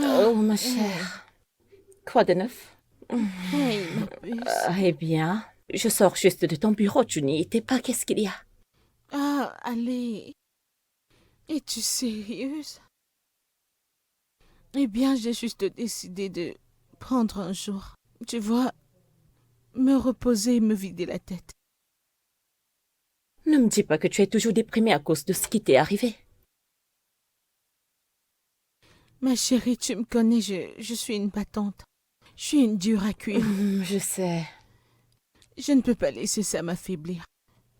Oh, ma chère. Quoi de neuf? Hey, ma puce. Eh bien, je sors juste de ton bureau, tu n'y étais pas, qu'est-ce qu'il y a? Ah, allez. Es-tu sérieuse? Eh bien, j'ai juste décidé de prendre un jour. Tu vois, me reposer et me vider la tête. Ne me dis pas que tu es toujours déprimée à cause de ce qui t'est arrivé. Ma chérie, tu me connais, je suis une battante. Je suis une dure à cuire. Je sais. Je ne peux pas laisser ça m'affaiblir.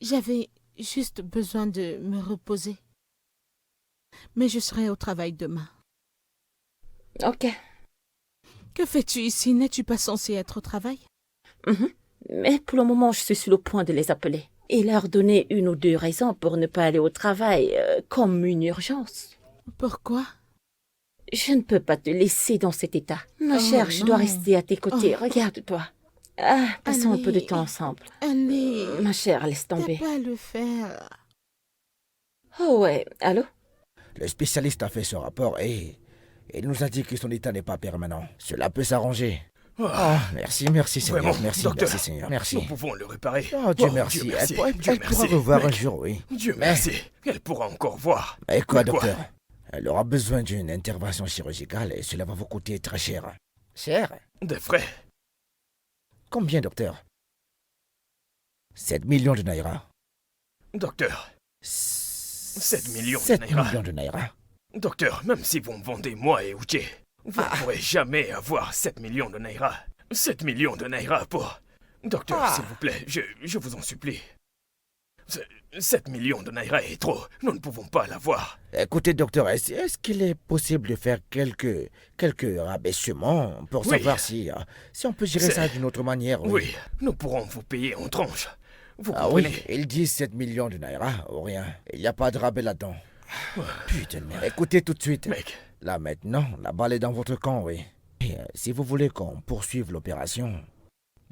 J'avais juste besoin de me reposer. Mais je serai au travail demain. Ok. Que fais-tu ici? N'es-tu pas censé être au travail? Mhm. Mais pour le moment, je suis sur le point de les appeler et leur donner une ou deux raisons pour ne pas aller au travail, comme une urgence. Pourquoi? Je ne peux pas te laisser dans cet état. Ma Oh chère, je dois non. rester à tes côtés. Oh. Regarde-toi. Ah, passons un peu de Allez. temps ensemble. Allez. Ma chère, laisse T'as tomber. pas à le faire. Oh ouais, allô? Le spécialiste a fait son rapport et il nous a dit que son état n'est pas permanent. Cela peut s'arranger. Ah, Merci Seigneur. Vraiment, Merci, docteur, merci Seigneur. Merci. nous pouvons le réparer. Oh Dieu Oh, merci. Dieu merci. Elle Dieu pourra merci, revoir un mec. jour, oui. Dieu Mais- merci. Elle pourra encore voir. Mais quoi, Mais quoi? docteur? Elle aura besoin d'une intervention chirurgicale et cela va vous coûter très cher. Cher? Des frais. Combien, docteur? 7 millions de naira. Docteur, 7 millions de naira. millions de naira. docteur, même si vous me vendez moi et Uche, vous ne pourrez jamais avoir 7 millions de naira. 7 millions de naira pour... Docteur, s'il vous plaît, je vous en supplie. 7 millions de naira est trop. Nous ne pouvons pas l'avoir. Écoutez, docteur, est-ce qu'il est possible de faire quelques rabaissements pour Oui. savoir si on peut gérer C'est- ça d'une autre manière? Oui, nous pourrons vous payer en tranches. Vous Ah oui, comprenez? ils disent 7 millions de naira ou rien. Il n'y a pas de rabais là-dedans. Putain de merde. Écoutez tout de suite. Mec, Là maintenant, la balle est dans votre camp, oui. Et, si vous voulez qu'on poursuive l'opération,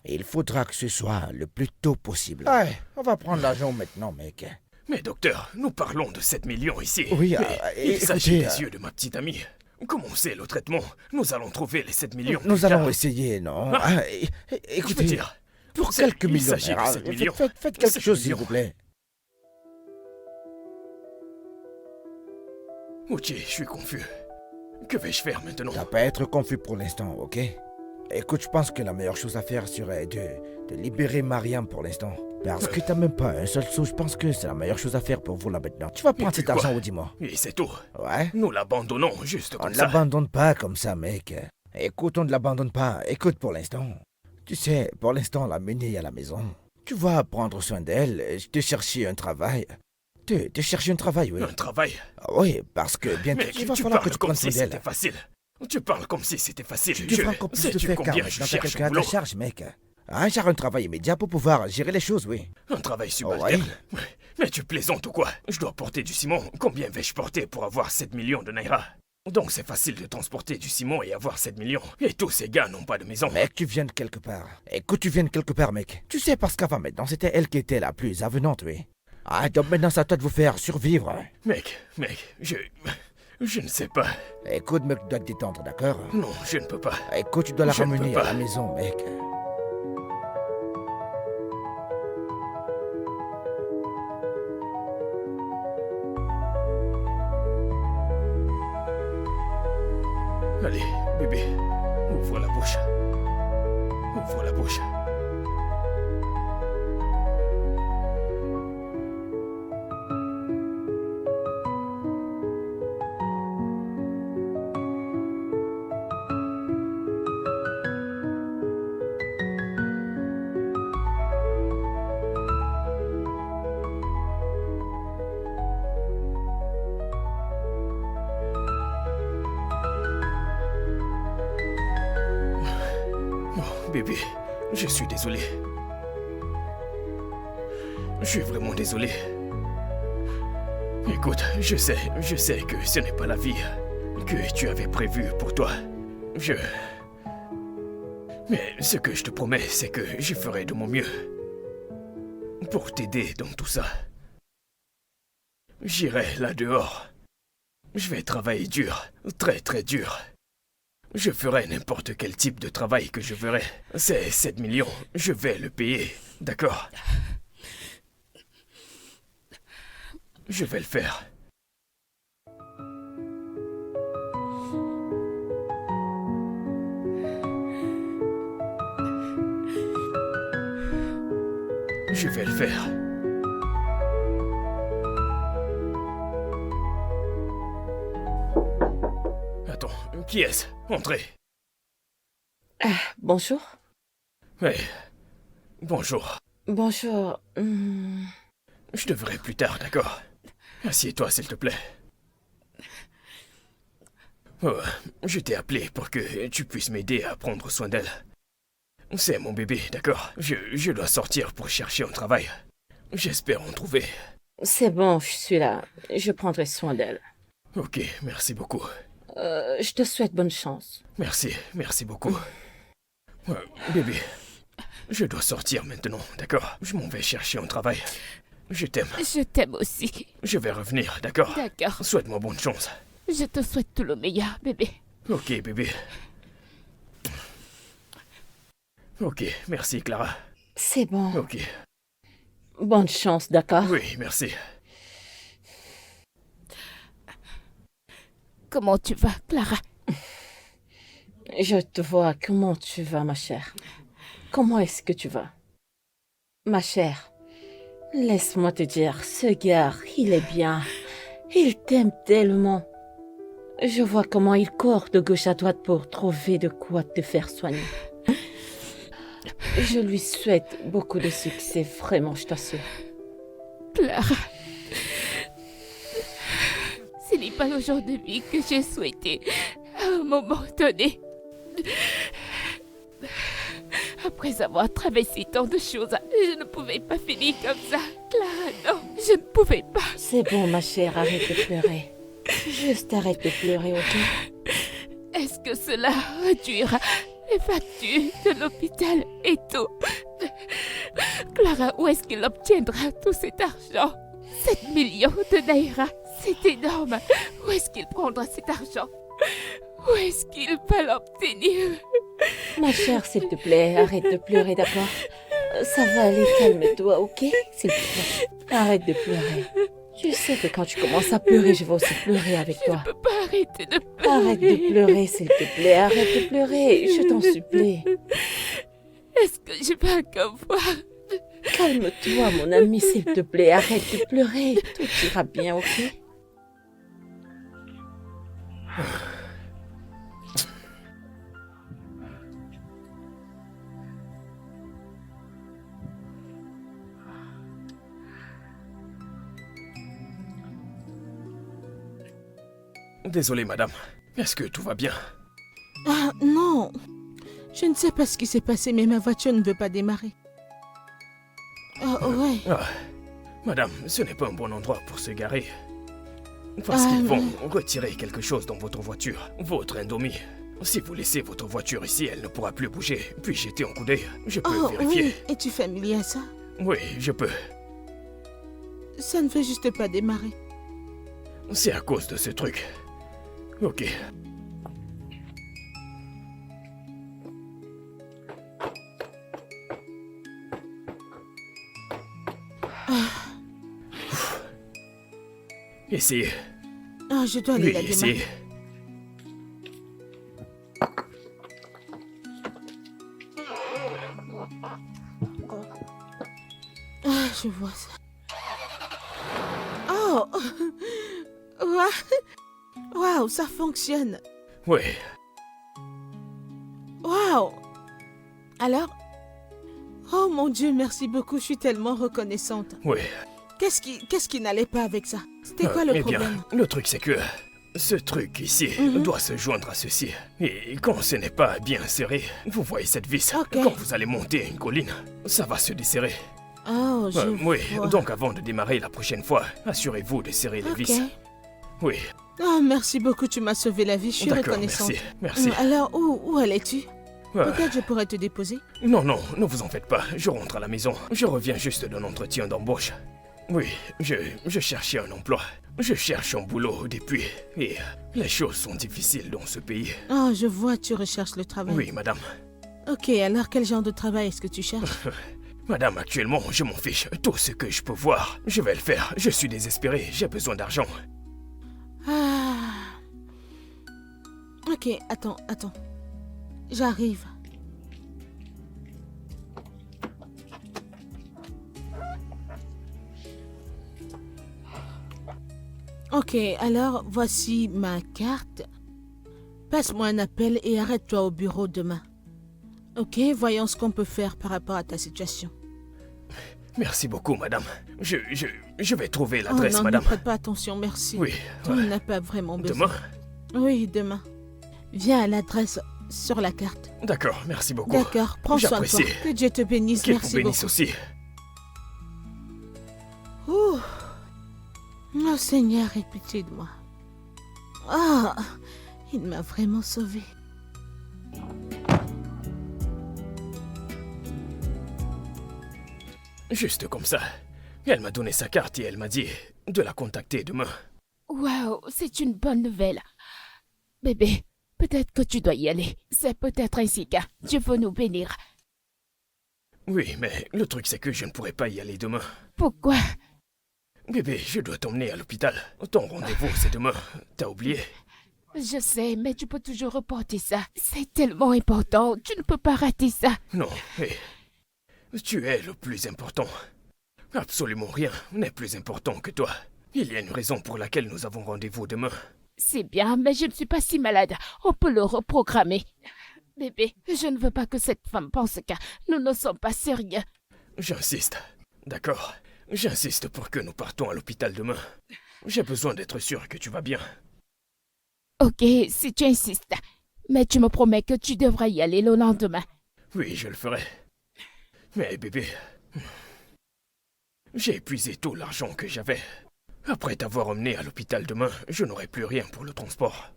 il faudra que ce soit le plus tôt possible. Ouais, on va prendre l'argent maintenant, mec. mais docteur, nous parlons de 7 millions ici. Oui, Mais il s'agit écoutez, des yeux de ma petite amie. Commencez le traitement. Nous allons trouver les 7 millions. Nous plus allons tard. essayer, non? Ah. Écoutez, Je veux dire, pour c'est- quelques il millions de s'agit de naira, 7 millions. faites quelque 7 chose, s'il millions. vous plaît. Uchi, je suis confus. Que vais-je faire maintenant? T'as pas à être confus pour l'instant, ok? Écoute, je pense que la meilleure chose à faire serait de libérer Mariam pour l'instant. Parce que t'as même pas un seul sou, je pense que c'est la meilleure chose à faire pour vous là maintenant. Tu vas prendre puis cet argent quoi? ou dis-moi? Et c'est tout. Ouais? Nous l'abandonnons juste On comme ne ça. l'abandonne pas comme ça, mec. Écoute, on ne l'abandonne pas. Écoute, pour l'instant. Tu sais, pour l'instant, on l'a menée à la maison. Tu vas prendre soin d'elle, te chercher un travail. Te chercher un travail, oui. Un travail. Ah oui, parce que bientôt, Mec, il va tu falloir que parles tu comme prennes si soin d'elle. c'était facile. Tu parles comme si c'était facile. Tu devras encore plus de Sais-tu faire combien car je dans ta cherche quelqu'un un à ta boulot? charge, mec. Un genre un travail immédiat pour pouvoir gérer les choses, oui. Un travail subalterne. ouais. Mais tu plaisantes ou quoi? Je dois porter du ciment. Combien vais-je porter pour avoir 7 millions de naira? Donc c'est facile de transporter du ciment et avoir 7 millions. Et tous ces gars n'ont pas de maison. Mec, tu viens de quelque part. Écoute, tu viens de quelque part, mec. Tu sais, parce qu'avant maintenant, c'était elle qui était la plus avenante, oui. Ah, donc maintenant, c'est à toi de vous faire survivre. Mec, je ne sais pas. Écoute, mec, tu dois te détendre, d'accord? Non, je ne peux pas. Écoute, tu dois la Je ne peux ramener pas. à la maison, mec. Allez, bébé, ouvre la bouche. Ouvre la bouche. Oh, bébé, je suis désolé. Je suis vraiment désolé. Écoute, je sais que ce n'est pas la vie que tu avais prévue pour toi. Mais ce que je te promets, c'est que je ferai de mon mieux pour t'aider dans tout ça. J'irai là dehors. Je vais travailler dur, très très dur. Je ferai n'importe quel type de travail que je verrai. C'est 7 millions, je vais le payer, d'accord? Je vais le faire. Je vais le faire. Attends, qui est-ce? Entrez. Bonjour. Oui. Bonjour. Bonjour. Je te verrai plus tard, d'accord? Assieds-toi, s'il te plaît. Oh, je t'ai appelé pour que tu puisses m'aider à prendre soin d'elle. C'est mon bébé, d'accord? Je dois sortir pour chercher un travail. J'espère en trouver. C'est bon, je suis là. Je prendrai soin d'elle. Ok, merci beaucoup. Je te souhaite bonne chance. Merci beaucoup. Bébé, je dois sortir maintenant, d'accord? Je m'en vais chercher un travail. Je t'aime. Je t'aime aussi. Je vais revenir, d'accord? D'accord. Souhaite-moi bonne chance. Je te souhaite tout le meilleur, bébé. Ok, bébé. Ok, merci, Clara. C'est bon. Ok. Bonne chance, d'accord? Oui, merci. Comment tu vas, Clara? Je te vois. Comment tu vas, ma chère? Comment est-ce que tu vas? Ma chère, laisse-moi te dire, ce gars, il est bien. Il t'aime tellement. Je vois comment il court de gauche à droite pour trouver de quoi te faire soigner. Je lui souhaite beaucoup de succès, vraiment, je t'assure. Clara, ce n'est pas le genre de vie que j'ai souhaité à un moment donné. Après avoir traversé tant de choses, je ne pouvais pas finir comme ça. Clara, non, je ne pouvais pas. C'est bon, ma chère, arrête de pleurer. Juste arrête de pleurer, ok? Est-ce que cela réduira les factures de l'hôpital et tout? Clara, où est-ce qu'il obtiendra tout cet argent? 7 millions de naira, c'est énorme. Où est-ce qu'il prendra cet argent? Où est-ce qu'il va l'obtenir? Ma chère, s'il te plaît, arrête de pleurer, d'accord? Ça va aller, calme-toi, ok? S'il te plaît, arrête de pleurer. Je sais que quand tu commences à pleurer, je vais aussi pleurer avec toi. Je ne peux pas arrêter de pleurer. Arrête de pleurer, s'il te plaît, arrête de pleurer, je t'en supplie. Est-ce que je vais encore voir? Calme-toi, mon ami, s'il te plaît, arrête de pleurer, tout ira bien, ok? Désolé, madame. Est-ce que tout va bien? Ah, non. Je ne sais pas ce qui s'est passé, mais ma voiture ne veut pas démarrer. Ah, ouais. Ah, madame, ce n'est pas un bon endroit pour se garer. Parce qu'ils vont retirer quelque chose dans votre voiture, votre Indomie. Si vous laissez votre voiture ici, elle ne pourra plus bouger. Puis jeter un coup d'œil. Je peux Oh, vérifier. oui. Es-tu familier à ça? Oui, je peux. Ça ne veut juste pas démarrer. C'est à cause de ce truc. Ok. Essayez. Ah, je dois aller Oui, la démarrer. essayez. Ah, je vois ça. Oh! Waouh, ça fonctionne. Oui. Waouh! Alors? Oh mon Dieu, merci beaucoup, je suis tellement reconnaissante. Oui. Qu'est-ce qui n'allait pas avec ça? C'était quoi le Eh problème? bien, le truc c'est que ce truc ici doit se joindre à ceci. Et quand ce n'est pas bien serré, vous voyez cette vis. Ok. Quand vous allez monter une colline, ça va se desserrer. Oh, je Oui, vois. donc avant de démarrer la prochaine fois, assurez-vous de serrer les Ok. vis. Oui, Oh, merci beaucoup, tu m'as sauvé la vie, je suis d'accord, reconnaissante. merci. Alors, où allais-tu? Ah, Peut-être je pourrais te déposer. non, ne vous en faites pas, je rentre à la maison. Je reviens juste d'un entretien d'embauche. Oui, je cherchais un emploi. Je cherche un boulot depuis. Et les choses sont difficiles dans ce pays. Oh, je vois, tu recherches le travail. Oui, madame. Ok, alors quel genre de travail est-ce que tu cherches? Madame, actuellement, je m'en fiche. Tout ce que je peux voir, je vais le faire. Je suis désespéré, j'ai besoin d'argent. Ah. Ok, attends. J'arrive. Ok, alors voici ma carte. Passe-moi un appel et arrête-toi au bureau demain. Ok, voyons ce qu'on peut faire par rapport à ta situation. Merci beaucoup, madame. Je vais trouver Oh l'adresse, non, madame. ne prête pas attention, merci. Oui, Tu ouais. n'as pas vraiment besoin. Demain? Oui, demain. Viens à l'adresse sur la carte. D'accord, merci beaucoup. D'accord, prends soin de toi. J'apprécie. Que Dieu te bénisse, Qu'il vous merci bénisse beaucoup. aussi. Ouh. Oh Seigneur, aie pitié de moi. Ah, il m'a vraiment sauvé. Juste comme ça. Elle m'a donné sa carte et elle m'a dit de la contacter demain. Waouh, c'est une bonne nouvelle. Bébé, peut-être que tu dois y aller. C'est peut-être ainsi que Dieu veut nous bénir. Oui, mais le truc c'est que je ne pourrai pas y aller demain. Pourquoi? Bébé, je dois t'emmener à l'hôpital. Ton rendez-vous c'est demain. T'as oublié? Je sais, mais tu peux toujours reporter ça. C'est tellement important, tu ne peux pas rater ça. Non, hé. Tu es le plus important. Absolument rien n'est plus important que toi. Il y a une raison pour laquelle nous avons rendez-vous demain. C'est bien, mais je ne suis pas si malade. On peut le reprogrammer. Bébé, je ne veux pas que cette femme pense que nous ne sommes pas sérieux. J'insiste. D'accord. J'insiste pour que nous partons à l'hôpital demain. J'ai besoin d'être sûr que tu vas bien. Ok, si tu insistes. Mais tu me promets que tu devras y aller le lendemain. Oui, je le ferai. Mais bébé, j'ai épuisé tout l'argent que j'avais. Après t'avoir emmené à l'hôpital demain, je n'aurai plus rien pour le transport.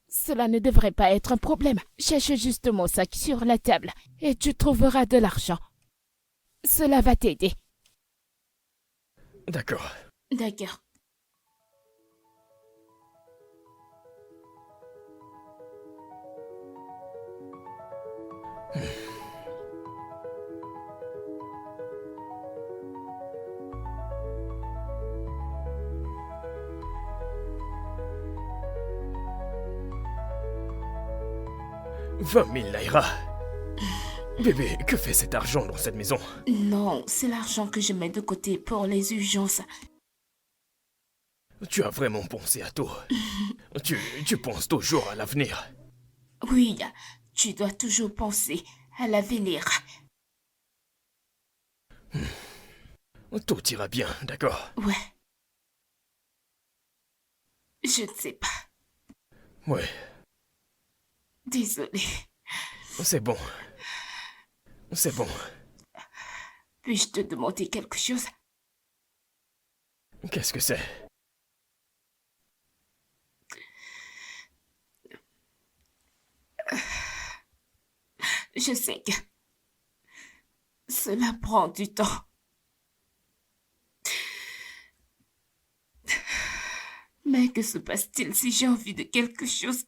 Cela ne devrait pas être un problème. Cherche juste mon sac sur la table et tu trouveras de l'argent. Cela va t'aider. D'accord. D'accord. « 20 000 naira. Bébé, que fait cet argent dans cette maison? Non, c'est l'argent que je mets de côté pour les urgences. Tu as vraiment pensé à tout. Tu penses toujours à l'avenir. Oui, tu dois toujours penser à l'avenir. Tout ira bien, d'accord? Ouais. Je ne sais pas. Ouais, Désolée. c'est bon. C'est bon. Puis-je te demander quelque chose? Qu'est-ce que c'est? Je sais que cela prend du temps. Mais que se passe-t-il si j'ai envie de quelque chose?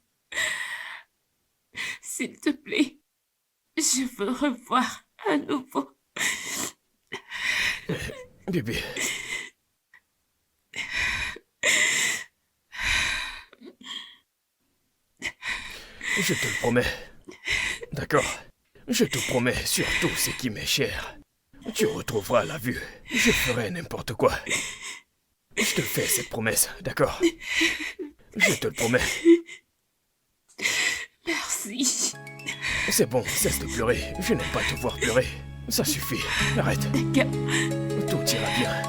S'il te plaît, je veux revoir à nouveau. Bébé. Je te le promets. D'accord? Je te promets sur tout ce qui m'est cher. Tu retrouveras la vue. Je ferai n'importe quoi. Je te fais cette promesse, d'accord? Je te le promets. Merci. C'est bon, cesse de pleurer. Je n'aime pas te voir pleurer. Ça suffit. Arrête. D'accord. Tout ira bien.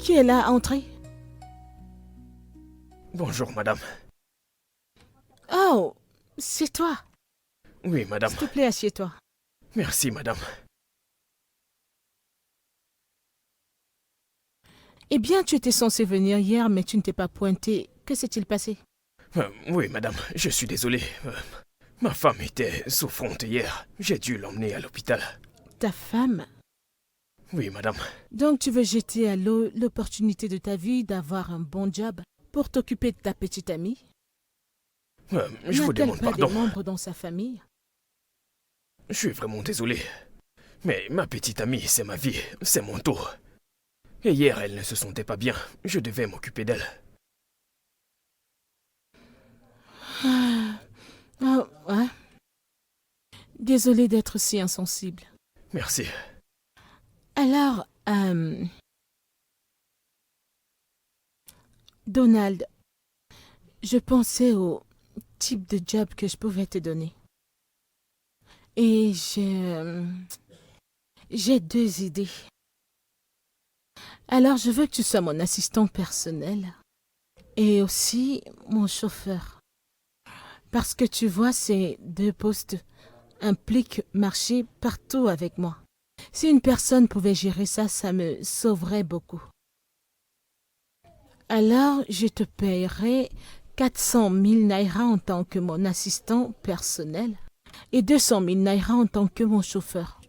Qui est là, entrée? Bonjour, madame. Oh, c'est toi. Oui, madame. S'il te plaît, assieds-toi. Merci, madame. Eh bien, tu étais censé venir hier, mais tu ne t'es pas pointé. Que s'est-il passé? Oui, madame, je suis désolé. Ma femme était souffrante hier. J'ai dû l'emmener à l'hôpital. Ta femme? Oui, madame. Donc tu veux jeter à l'eau l'opportunité de ta vie d'avoir un bon job pour t'occuper de ta petite amie? Je vous N'a-t-elle demande pas pardon. des membres dans sa famille? Je suis vraiment désolé. Mais ma petite amie, c'est ma vie, c'est mon tour. Et hier, elle ne se sentait pas bien. Je devais m'occuper d'elle. Ah, ouais. Désolée d'être si insensible. Merci. Alors, Donald, je pensais au type de job que je pouvais te donner. Et j'ai 2 idées. Alors, je veux que tu sois mon assistant personnel et aussi mon chauffeur. Parce que tu vois, ces 2 postes impliquent marcher partout avec moi. Si une personne pouvait gérer ça, ça me sauverait beaucoup. Alors, je te paierai 400 000 naira en tant que mon assistant personnel et 200 000 naira en tant que mon chauffeur.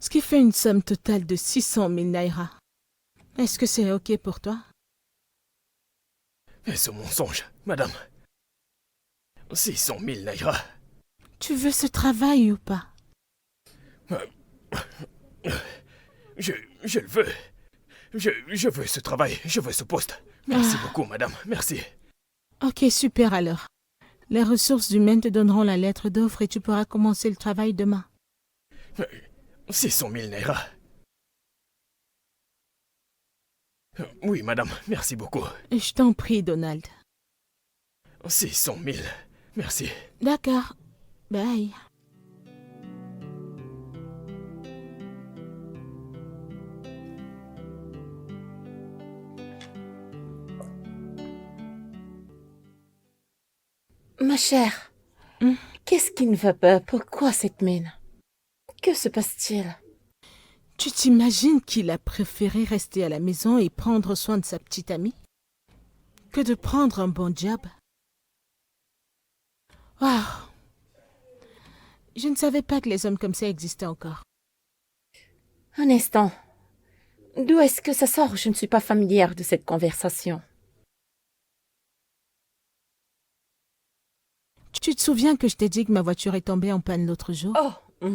Ce qui fait une somme totale de 600 000 naira. Est-ce que c'est OK pour toi? Est-ce un mensonge, madame? 600 000 naira. Tu veux ce travail ou pas? Je le veux. Je veux ce travail, je veux ce poste. Merci beaucoup, madame, merci. OK, super alors. Les ressources humaines te donneront la lettre d'offre et tu pourras commencer le travail demain. 600 000 naira. Oui, madame, merci beaucoup. Je t'en prie, Donald. 600 000, merci. D'accord. Bye. Ma chère, Hmm? qu'est-ce qui ne va pas? Pourquoi cette mine? Que se passe-t-il? Tu t'imagines qu'il a préféré rester à la maison et prendre soin de sa petite amie que de prendre un bon job? Waouh! Je ne savais pas que les hommes comme ça existaient encore. Un instant. D'où est-ce que ça sort? Je ne suis pas familière de cette conversation. Tu te souviens que je t'ai dit que ma voiture est tombée en panne l'autre jour? Oh,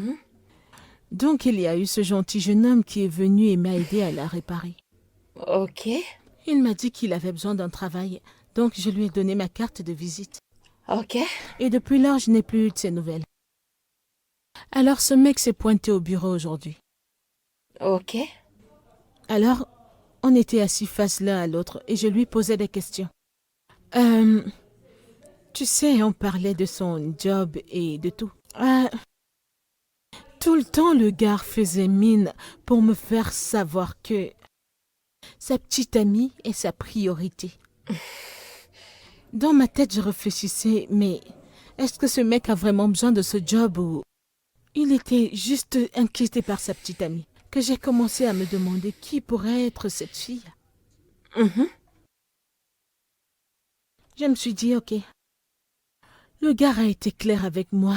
Donc il y a eu ce gentil jeune homme qui est venu et m'a aidé à la réparer. ok, Il m'a dit qu'il avait besoin d'un travail, donc je lui ai donné ma carte de visite. ok. Et depuis lors, je n'ai plus eu de ses nouvelles. Alors ce mec s'est pointé au bureau aujourd'hui. Ok. Alors, on était assis face l'un à l'autre et je lui posais des questions. Tu sais, on parlait de son job et de tout. Tout le temps, le gars faisait mine pour me faire savoir que sa petite amie est sa priorité. Dans ma tête, je réfléchissais, mais est-ce que ce mec a vraiment besoin de ce job ou... Il était juste inquiété par sa petite amie, que j'ai commencé à me demander qui pourrait être cette fille. Je me suis dit, ok. Le gars a été clair avec moi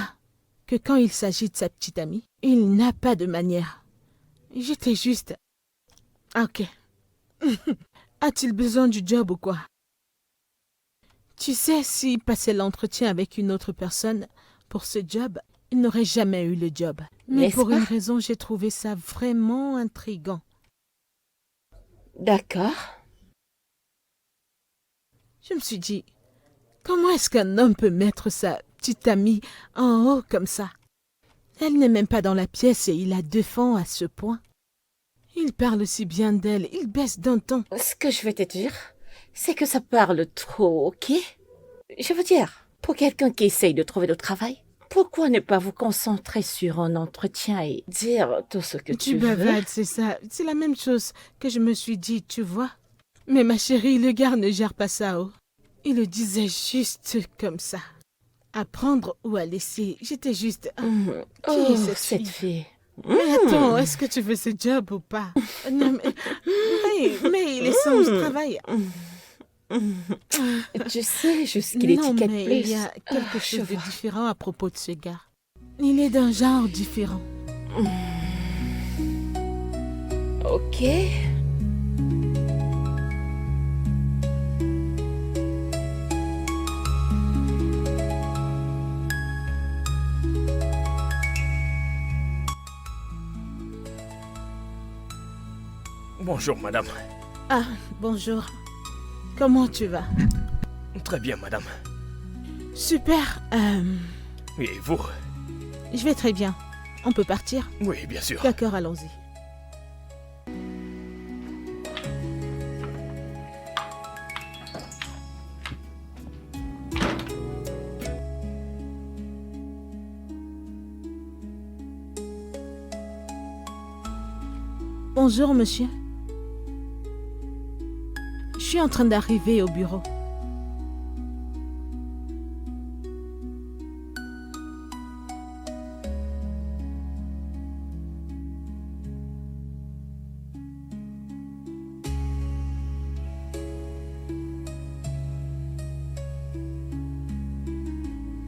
que quand il s'agit de sa petite amie, il n'a pas de manière. J'étais juste... Ok. A-t-il besoin du job ou quoi? Tu sais, s'il passait l'entretien avec une autre personne pour ce job, il n'aurait jamais eu le job. Mais N'est-ce pour pas? une raison, j'ai trouvé ça vraiment intriguant. D'accord. Je me suis dit, comment est-ce qu'un homme peut mettre sa petite amie en haut comme ça? Elle n'est même pas dans la pièce et il la défend à ce point. Il parle si bien d'elle, il baisse d'un ton. Ce que je vais te dire, c'est que ça parle trop, ok? Je veux dire, pour quelqu'un qui essaye de trouver du travail, Pourquoi ne pas vous concentrer sur un entretien et dire tout ce que tu veux? bavades, c'est ça. C'est la même chose que je me suis dit, tu vois. Mais ma chérie, le gars ne gère pas ça, oh. Il le disait juste comme ça. À prendre ou à laisser. J'étais juste... Qui est cette cette fille? fille? Mais attends, est-ce que tu veux ce job ou pas? Non, mais il est sans travail. Tu sais jusqu'il Non, étiquette mais plus. il y a quelque Je chose de vois. différent à propos de ce gars. Il est d'un genre différent. Ok. Bonjour, madame. Ah, bonjour. Comment tu vas? Très bien, madame. Super. Et vous? Je vais très bien. On peut partir? Oui, bien sûr. D'accord, allons-y. Bonjour, monsieur. Je suis en train d'arriver au bureau.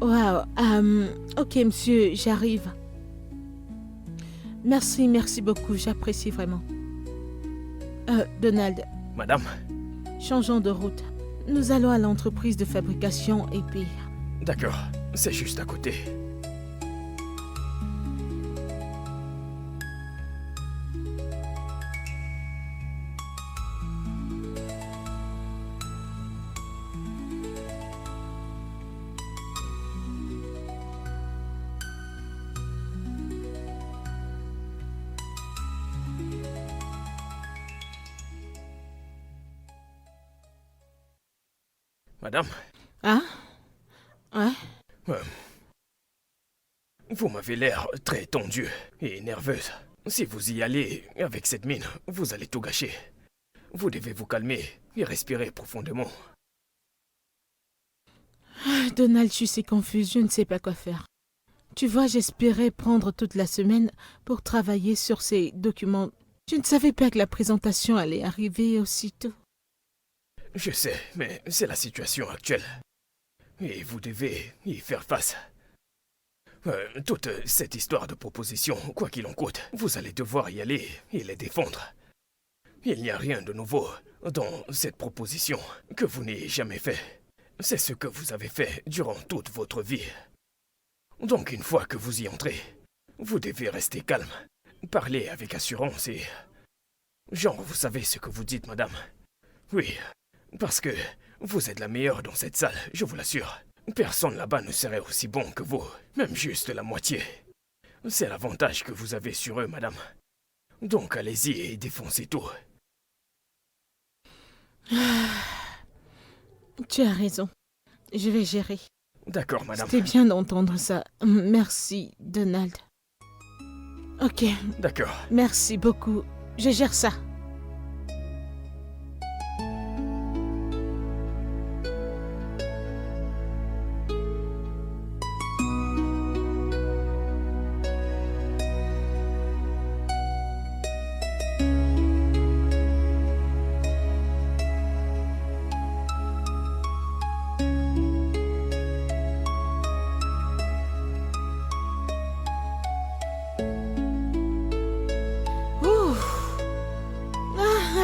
Wow. Ok, monsieur, j'arrive. Merci beaucoup, j'apprécie vraiment. Donald, Madame? changeons de route. Nous allons à l'entreprise de fabrication et puis... D'accord, c'est juste à côté. Madame? Ah? Ouais? Vous m'avez l'air très tendue et nerveuse. Si vous y allez avec cette mine, vous allez tout gâcher. Vous devez vous calmer et respirer profondément. Donald, je suis si confuse, je ne sais pas quoi faire. Tu vois, j'espérais prendre toute la semaine pour travailler sur ces documents. Je ne savais pas que la présentation allait arriver aussitôt. Je sais, mais c'est la situation actuelle. Et vous devez y faire face. Toute cette histoire de proposition, quoi qu'il en coûte, vous allez devoir y aller et les défendre. Il n'y a rien de nouveau dans cette proposition que vous n'ayez jamais fait. C'est ce que vous avez fait durant toute votre vie. Donc une fois que vous y entrez, vous devez rester calme, parler avec assurance et... Genre, vous savez ce que vous dites, madame. Oui, parce que vous êtes la meilleure dans cette salle, je vous l'assure. Personne là-bas ne serait aussi bon que vous, même juste la moitié. C'est l'avantage que vous avez sur eux, madame. Donc allez-y et défoncez tout. Tu as raison. Je vais gérer. D'accord, madame. C'était bien d'entendre ça. Merci, Donald. Ok, D'accord. merci beaucoup. Je gère ça.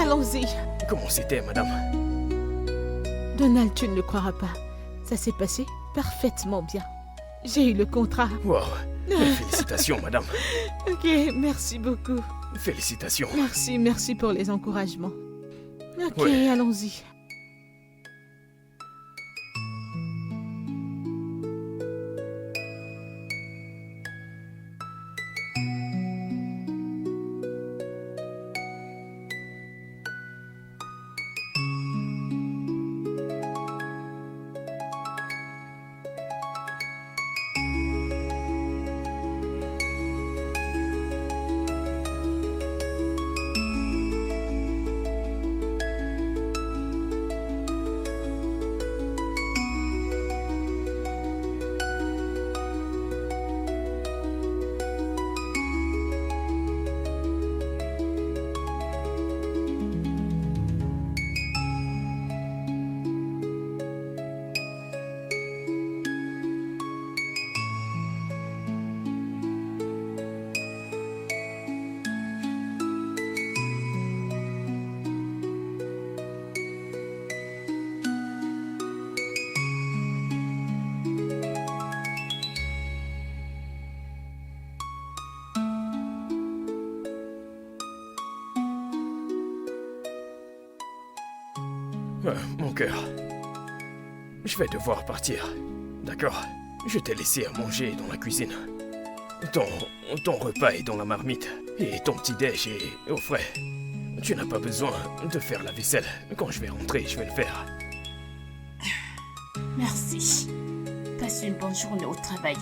Allons-y. Comment c'était, madame? Donald, tu ne le croiras pas. Ça s'est passé parfaitement bien. J'ai eu le contrat. Wow. Félicitations, madame. Ok, merci beaucoup. Félicitations. Merci pour les encouragements. Ok, Ouais. allons-y. Mon cœur. Je vais devoir partir. D'accord? Je t'ai laissé à manger dans la cuisine. Ton repas est dans la marmite. Et ton petit-déj est au frais. Tu n'as pas besoin de faire la vaisselle. Quand je vais rentrer, je vais le faire. Merci. Passe une bonne journée au travail.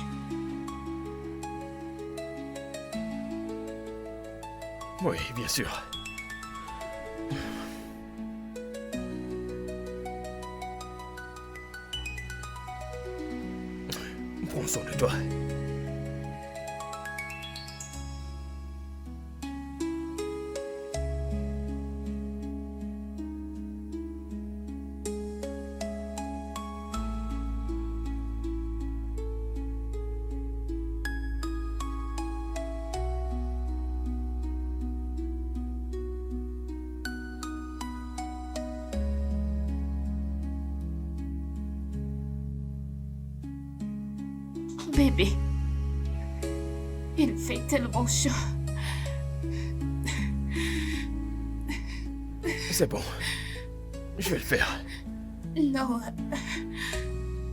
Oui, bien sûr. Prends soin de toi. Bébé, il fait tellement chaud. C'est bon. Je vais le faire. Non,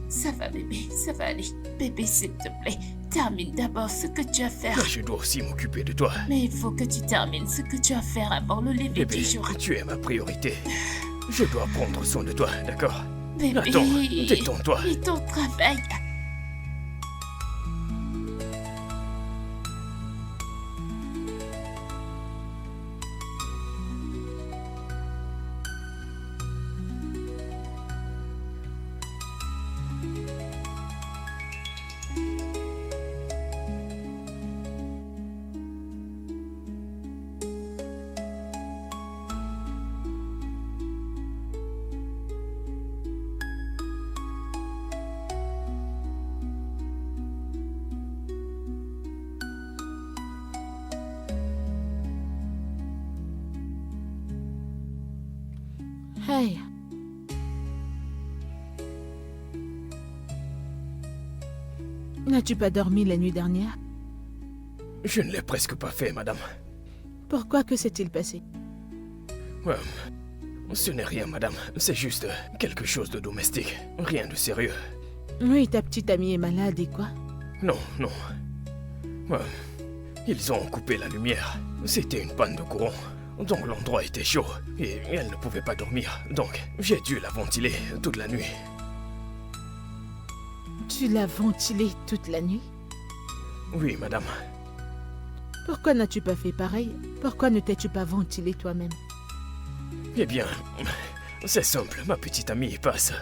ça va bébé, ça va aller. Bébé, s'il te plaît, termine d'abord ce que tu as à faire. Mais je dois aussi m'occuper de toi. Mais il faut que tu termines ce que tu as à faire avant le lever Bébé, du jour. tu es ma priorité. Je dois prendre soin de toi, d'accord? Bébé, Attends, détends-toi. et ton travail. Hey. N'as-tu pas dormi la nuit dernière? Je ne l'ai presque pas fait, madame. Pourquoi? Que s'est-il passé? Ce n'est rien, madame. C'est juste quelque chose de domestique. Rien de sérieux. Oui, ta petite amie est malade et quoi? Non, non. Ils ont coupé la lumière. C'était une panne de courant. Donc l'endroit était chaud et elle ne pouvait pas dormir. Donc j'ai dû la ventiler toute la nuit. Tu l'as ventilée toute la nuit? Oui, madame. Pourquoi n'as-tu pas fait pareil? Pourquoi ne t'es-tu pas ventilé toi-même? Eh bien, c'est simple. Ma petite amie passe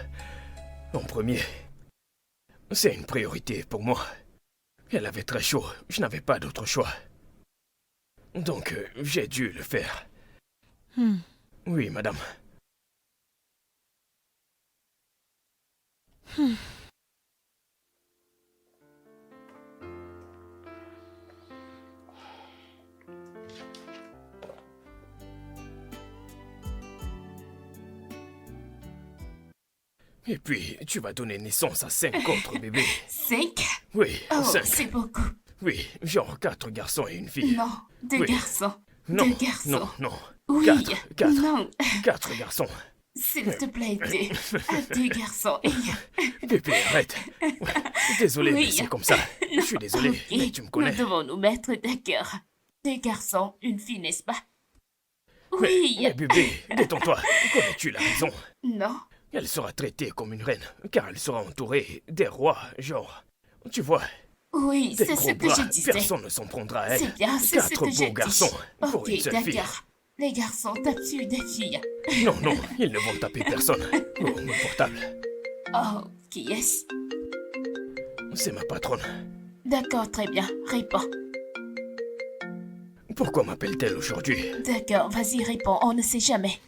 en premier. C'est une priorité pour moi. Elle avait très chaud. Je n'avais pas d'autre choix. Donc, j'ai dû le faire. Oui, madame. Et puis, tu vas donner naissance à 5 autres bébés. 5? Oui, Oh, 5. c'est beaucoup. Oui, genre 4 garçons et une fille. Non, 2 Oui. garçons. Non, 2 garçons. non, non. Oui, 4. non. 4 garçons. S'il te plaît, 2 garçons. Bébé, arrête. Ouais, désolé, Oui. mais c'est comme ça. Je suis désolé, Ok, mais tu me connais. Nous devons nous mettre d'accord. 2 garçons, une fille, n'est-ce pas? Oui. Mais bébé, détends-toi. Connais-tu la raison? Non. Elle sera traitée comme une reine, car elle sera entourée des rois, genre. Tu vois, Oui, des c'est ce gros que bras. je disais. Personne ne s'en prendra à elle. C'est bien, c'est ce 4 que j'ai beaux garçons dit. pour Ok, une seule fille. d'accord. Les garçons tapent sur des filles. Non, non, ils ne vont taper personne. Oh, mon portable. Oh, qui est-ce? C'est ma patronne. D'accord, très bien. Réponds. Pourquoi m'appelle-t-elle aujourd'hui? D'accord, vas-y, réponds. On ne sait jamais.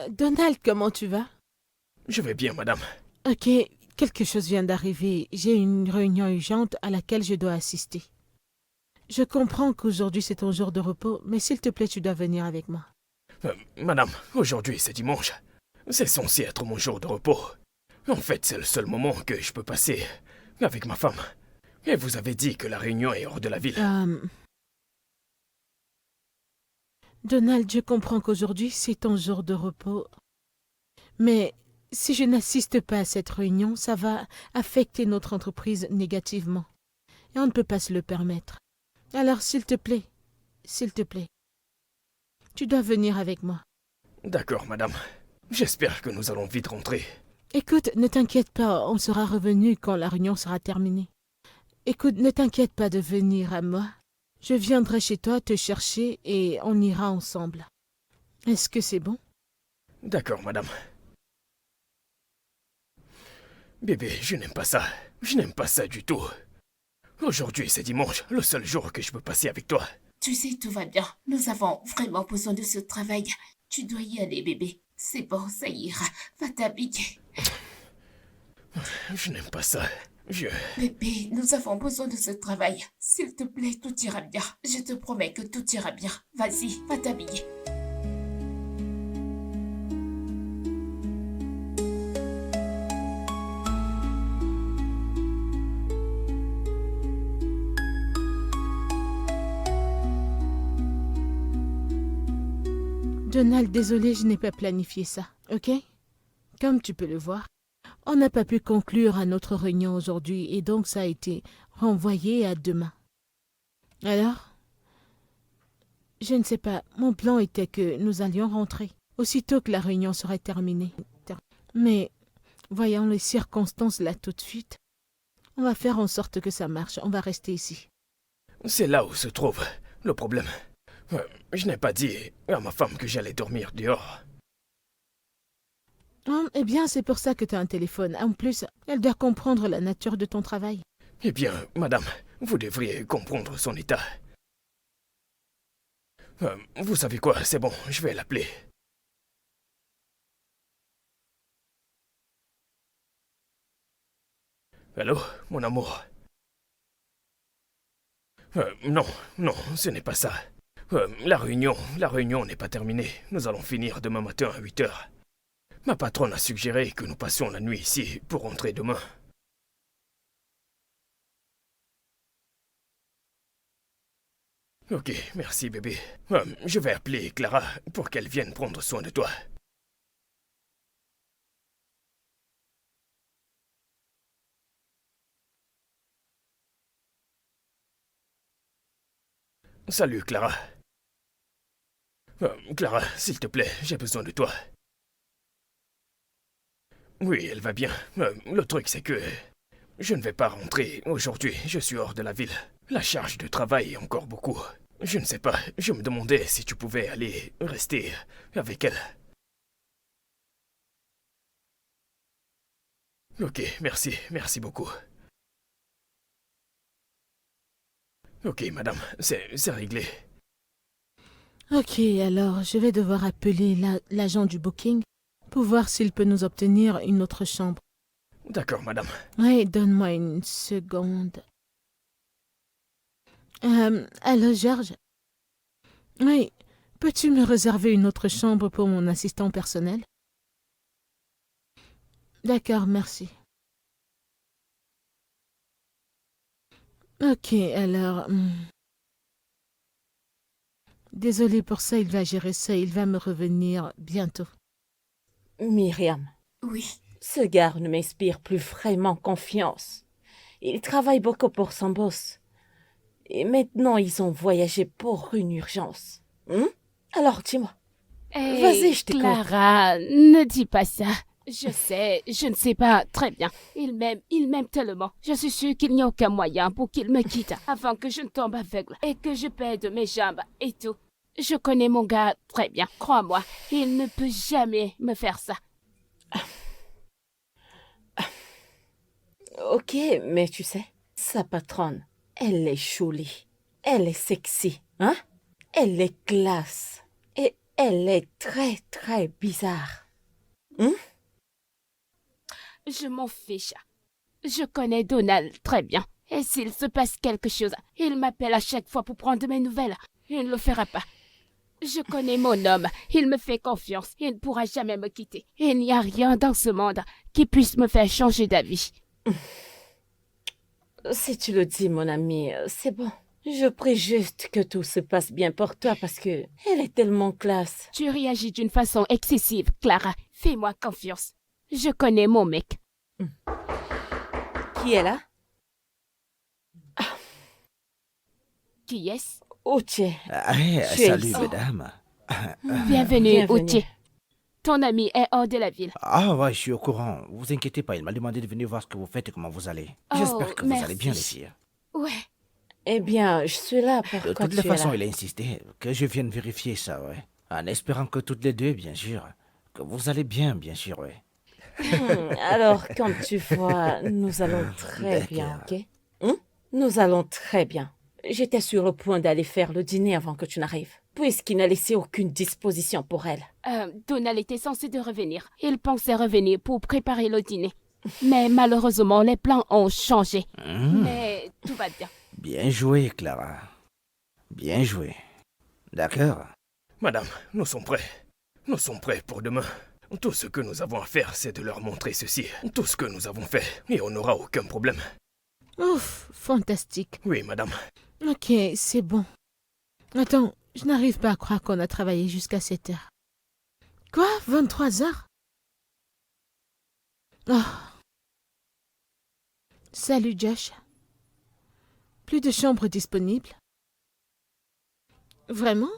Donald, comment tu vas? Je vais bien, madame. Ok, quelque chose vient d'arriver. J'ai une réunion urgente à laquelle je dois assister. Je comprends qu'aujourd'hui c'est ton jour de repos, mais s'il te plaît, tu dois venir avec moi. Madame, aujourd'hui c'est dimanche. C'est censé être mon jour de repos. En fait, c'est le seul moment que je peux passer avec ma femme. Et vous avez dit que la réunion est hors de la ville. Donald, je comprends qu'aujourd'hui c'est ton jour de repos, Mais si je n'assiste pas à cette réunion, ça va affecter notre entreprise négativement. Et on ne peut pas se le permettre. Alors, s'il te plaît, tu dois venir avec moi. D'accord, madame. J'espère que nous allons vite rentrer. Écoute, ne t'inquiète pas, on sera revenu quand la réunion sera terminée. Écoute, ne t'inquiète pas de venir à moi. Je viendrai chez toi te chercher et on ira ensemble. Est-ce que c'est bon? D'accord, madame. Bébé, je n'aime pas ça. Je n'aime pas ça du tout. Aujourd'hui, c'est dimanche, le seul jour que je peux passer avec toi. Tu sais, tout va bien. Nous avons vraiment besoin de ce travail. Tu dois y aller, bébé. C'est bon, ça ira. Va t'habiller. Je n'aime pas ça. Bébé, nous avons besoin de ce travail. S'il te plaît, tout ira bien. Je te promets que tout ira bien. Vas-y, va t'habiller. Donald, désolé, je n'ai pas planifié ça, ok? Comme tu peux le voir, on n'a pas pu conclure à notre réunion aujourd'hui et donc ça a été renvoyé à demain. Alors? Je ne sais pas, mon plan était que nous allions rentrer aussitôt que la réunion serait terminée. Mais, voyant les circonstances là tout de suite, on va faire en sorte que ça marche, on va rester ici. C'est là où se trouve le problème. Je n'ai pas dit à ma femme que j'allais dormir dehors. Eh bien, c'est pour ça que tu as un téléphone. En plus, elle doit comprendre la nature de ton travail. Eh bien, madame, vous devriez comprendre son état. Vous savez quoi, c'est bon, je vais l'appeler. Allô, mon amour? Non, ce n'est pas ça. La réunion n'est pas terminée. Nous allons finir demain matin à 8 heures. Ma patronne a suggéré que nous passions la nuit ici pour rentrer demain. Ok, merci bébé. Je vais appeler Clara pour qu'elle vienne prendre soin de toi. Salut Clara. Clara, s'il te plaît, j'ai besoin de toi. Oui, elle va bien. Le truc, c'est que je ne vais pas rentrer aujourd'hui. Je suis hors de la ville. La charge de travail est encore beaucoup. Je ne sais pas. Je me demandais si tu pouvais aller rester avec elle. Ok, merci. Merci beaucoup. Ok, madame, c'est réglé. Ok, alors je vais devoir appeler l'agent du booking pour voir s'il peut nous obtenir une autre chambre. D'accord, madame. Oui, donne-moi une seconde. Allô, Georges? Oui, peux-tu me réserver une autre chambre pour mon assistant personnel? D'accord, merci. Ok, alors... Désolé pour ça, il va gérer ça, il va me revenir bientôt. Myriam, Oui. ce gars ne m'inspire plus vraiment confiance. Il travaille beaucoup pour son boss. Et maintenant, ils ont voyagé pour une urgence. Alors, dis-moi. Hey, Vas-y, je t'écoute. Clara, ne dis pas ça. Je sais, je ne sais pas très bien. Il m'aime tellement. Je suis sûre qu'il n'y a aucun moyen pour qu'il me quitte avant que je ne tombe aveugle et que je perde mes jambes et tout. Je connais mon gars très bien, crois-moi. Il ne peut jamais me faire ça. Ok, mais tu sais, sa patronne, elle est jolie. Elle est sexy, hein? Elle est classe. Et elle est très, très bizarre. Je m'en fiche. Je connais Donald très bien. Et s'il se passe quelque chose, il m'appelle à chaque fois pour prendre mes nouvelles. Il ne le fera pas. Je connais mon homme. Il me fait confiance. Il ne pourra jamais me quitter. Il n'y a rien dans ce monde qui puisse me faire changer d'avis. Si tu le dis, mon ami, c'est bon. Je prie juste que tout se passe bien pour toi parce que elle est tellement classe. Tu réagis d'une façon excessive, Clara. Fais-moi confiance. Je connais mon mec. Qui est là? Qui est-ce? Uche. Tu es Salut, ici. mesdames. Bienvenue, Bienvenue. Uche. Ton ami est hors de la ville. Ah ouais, je suis au courant. Vous inquiétez pas, il m'a demandé de venir voir ce que vous faites et comment vous allez. Oh, J'espère que vous allez bien, les merci. filles. Ouais. Eh bien, je suis là. De Pourquoi toutes les tu es façons, là? il a insisté que je vienne vérifier ça, ouais. En espérant que toutes les deux, bien sûr. Que vous allez bien, bien sûr, ouais. Alors, comme tu vois, nous allons très bien, D'accord. ok? Nous allons très bien. J'étais sur le point d'aller faire le dîner avant que tu n'arrives, puisqu'il n'a laissé aucune disposition pour elle. Donald était censé de revenir. Il pensait revenir pour préparer le dîner. Mais malheureusement, les plans ont changé. Mais tout va bien. Bien joué, Clara. Bien joué. D'accord. Madame, nous sommes prêts. Nous sommes prêts pour demain. Tout ce que nous avons à faire, c'est de leur montrer ceci. Tout ce que nous avons fait, et on n'aura aucun problème. Ouf, fantastique. Oui, madame. Ok, c'est bon. Attends, je n'arrive pas à croire qu'on a travaillé jusqu'à 7 heures. Quoi? 23 heures? Oh. Salut Josh. Plus de chambres disponibles? Vraiment?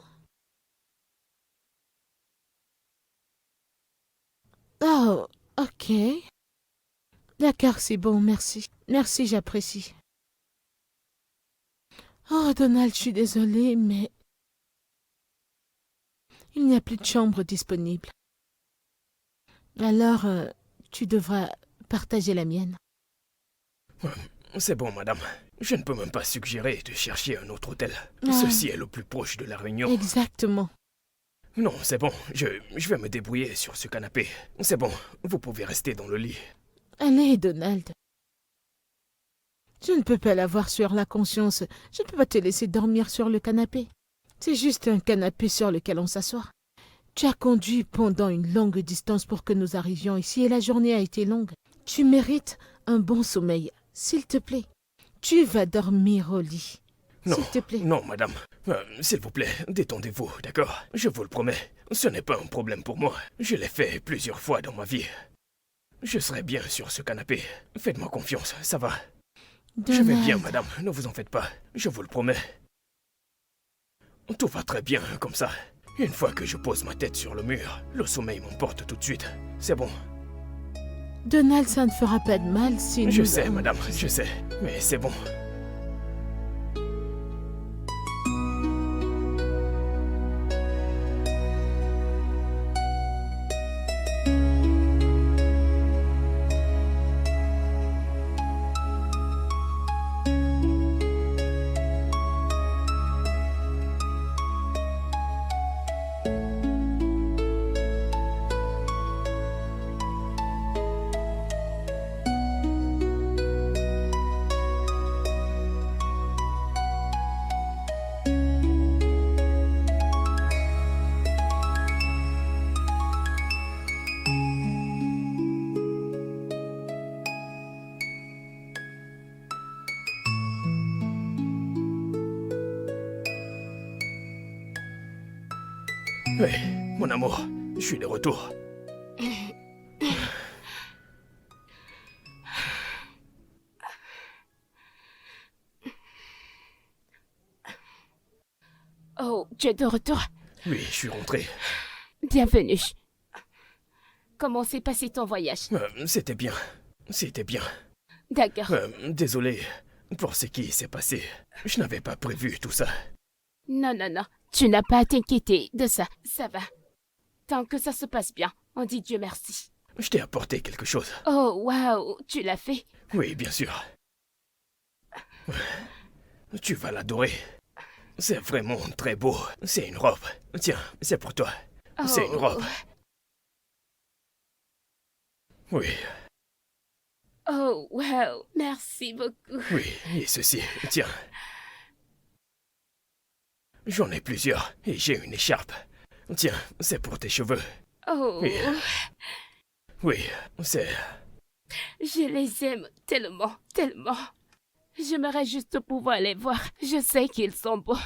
Oh, ok. D'accord, c'est bon, merci. Merci, j'apprécie. Oh, Donald, je suis désolée, mais il n'y a plus de chambre disponible. Alors, tu devras partager la mienne. C'est bon, madame. Je ne peux même pas suggérer de chercher un autre hôtel. Ah. Ceci est le plus proche de la Réunion. Exactement. Non, c'est bon. Je vais me débrouiller sur ce canapé. C'est bon. Vous pouvez rester dans le lit. Allez, Donald. Je ne peux pas l'avoir sur la conscience. Je ne peux pas te laisser dormir sur le canapé. C'est juste un canapé sur lequel on s'assoit. Tu as conduit pendant une longue distance pour que nous arrivions ici et la journée a été longue. Tu mérites un bon sommeil, s'il te plaît. Tu vas dormir au lit. Non, S'il te plaît. non, madame. S'il vous plaît, détendez-vous, d'accord? Je vous le promets. Ce n'est pas un problème pour moi. Je l'ai fait plusieurs fois dans ma vie. Je serai bien sur ce canapé. Faites-moi confiance, ça va. Je vais bien, Donald. madame. Ne vous en faites pas. Je vous le promets. Tout va très bien comme ça. Une fois que je pose ma tête sur le mur, le sommeil m'emporte tout de suite. C'est bon. Donald, ça ne fera pas de mal si Je nous... sais, madame, je sais. Mais c'est bon. Oui, mon amour, je suis de retour. Oh, tu es de retour. Oui, je suis rentré. Bienvenue. Comment s'est passé ton voyage? C'était bien. C'était bien. D'accord. Désolé pour ce qui s'est passé. Je n'avais pas prévu tout ça. Non, non, non. Tu n'as pas à t'inquiéter de ça. Ça va. Tant que ça se passe bien, on dit Dieu merci. Je t'ai apporté quelque chose. Oh, waouh, tu l'as fait? Oui, bien sûr. Tu vas l'adorer. C'est vraiment très beau. C'est une robe. Tiens, c'est pour toi. C'est une robe. Oui, Oh, waouh, merci beaucoup. oui, et ceci, tiens. J'en ai plusieurs et j'ai une écharpe. Tiens, c'est pour tes cheveux. Oh, Oui. Oui, c'est... je les aime tellement, tellement. J'aimerais juste pouvoir les voir. Je sais qu'ils sont beaux.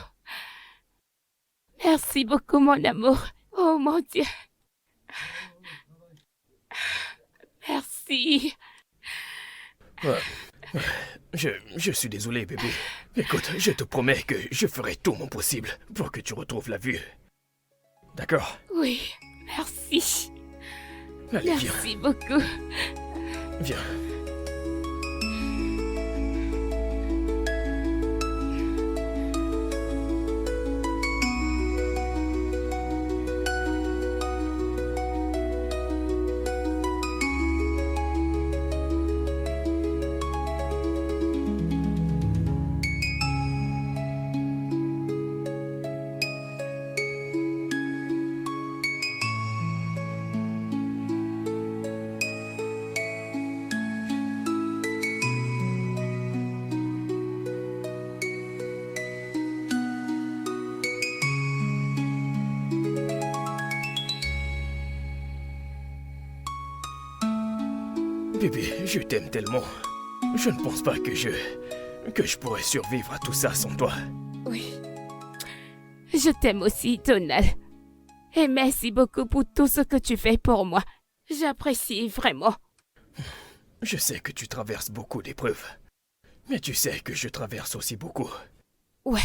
Merci beaucoup, mon amour. Oh mon Dieu. Merci. Je suis désolé, bébé. Écoute, je te promets que je ferai tout mon possible pour que tu retrouves la vue. D'accord? Oui, merci. Allez, viens, Merci beaucoup. viens. Bébé, je t'aime tellement. Je ne pense pas que je pourrais survivre à tout ça sans toi. Oui. Je t'aime aussi, Donald. Et merci beaucoup pour tout ce que tu fais pour moi. J'apprécie vraiment. Je sais que tu traverses beaucoup d'épreuves. Mais tu sais que je traverse aussi beaucoup. Ouais.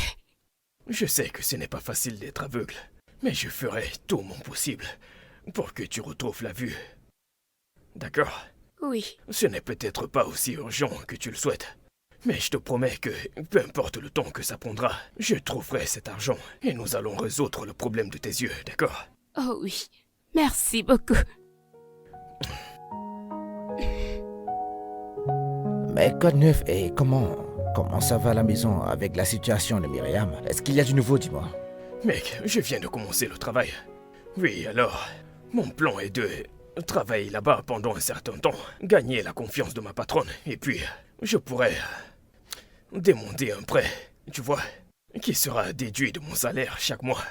Je sais que ce n'est pas facile d'être aveugle. Mais je ferai tout mon possible pour que tu retrouves la vue. D'accord? Oui. Ce n'est peut-être pas aussi urgent que tu le souhaites. Mais je te promets que, peu importe le temps que ça prendra, je trouverai cet argent et nous allons résoudre le problème de tes yeux, d'accord? Oh oui. Merci beaucoup. Mais quoi de neuf et comment ça va à la maison avec la situation de Myriam? Est-ce qu'il y a du nouveau, dis-moi? Mec, je viens de commencer le travail. Oui, alors, mon plan est de travailler là-bas pendant un certain temps, gagner la confiance de ma patronne, et puis je pourrais demander un prêt, tu vois, qui sera déduit de mon salaire chaque mois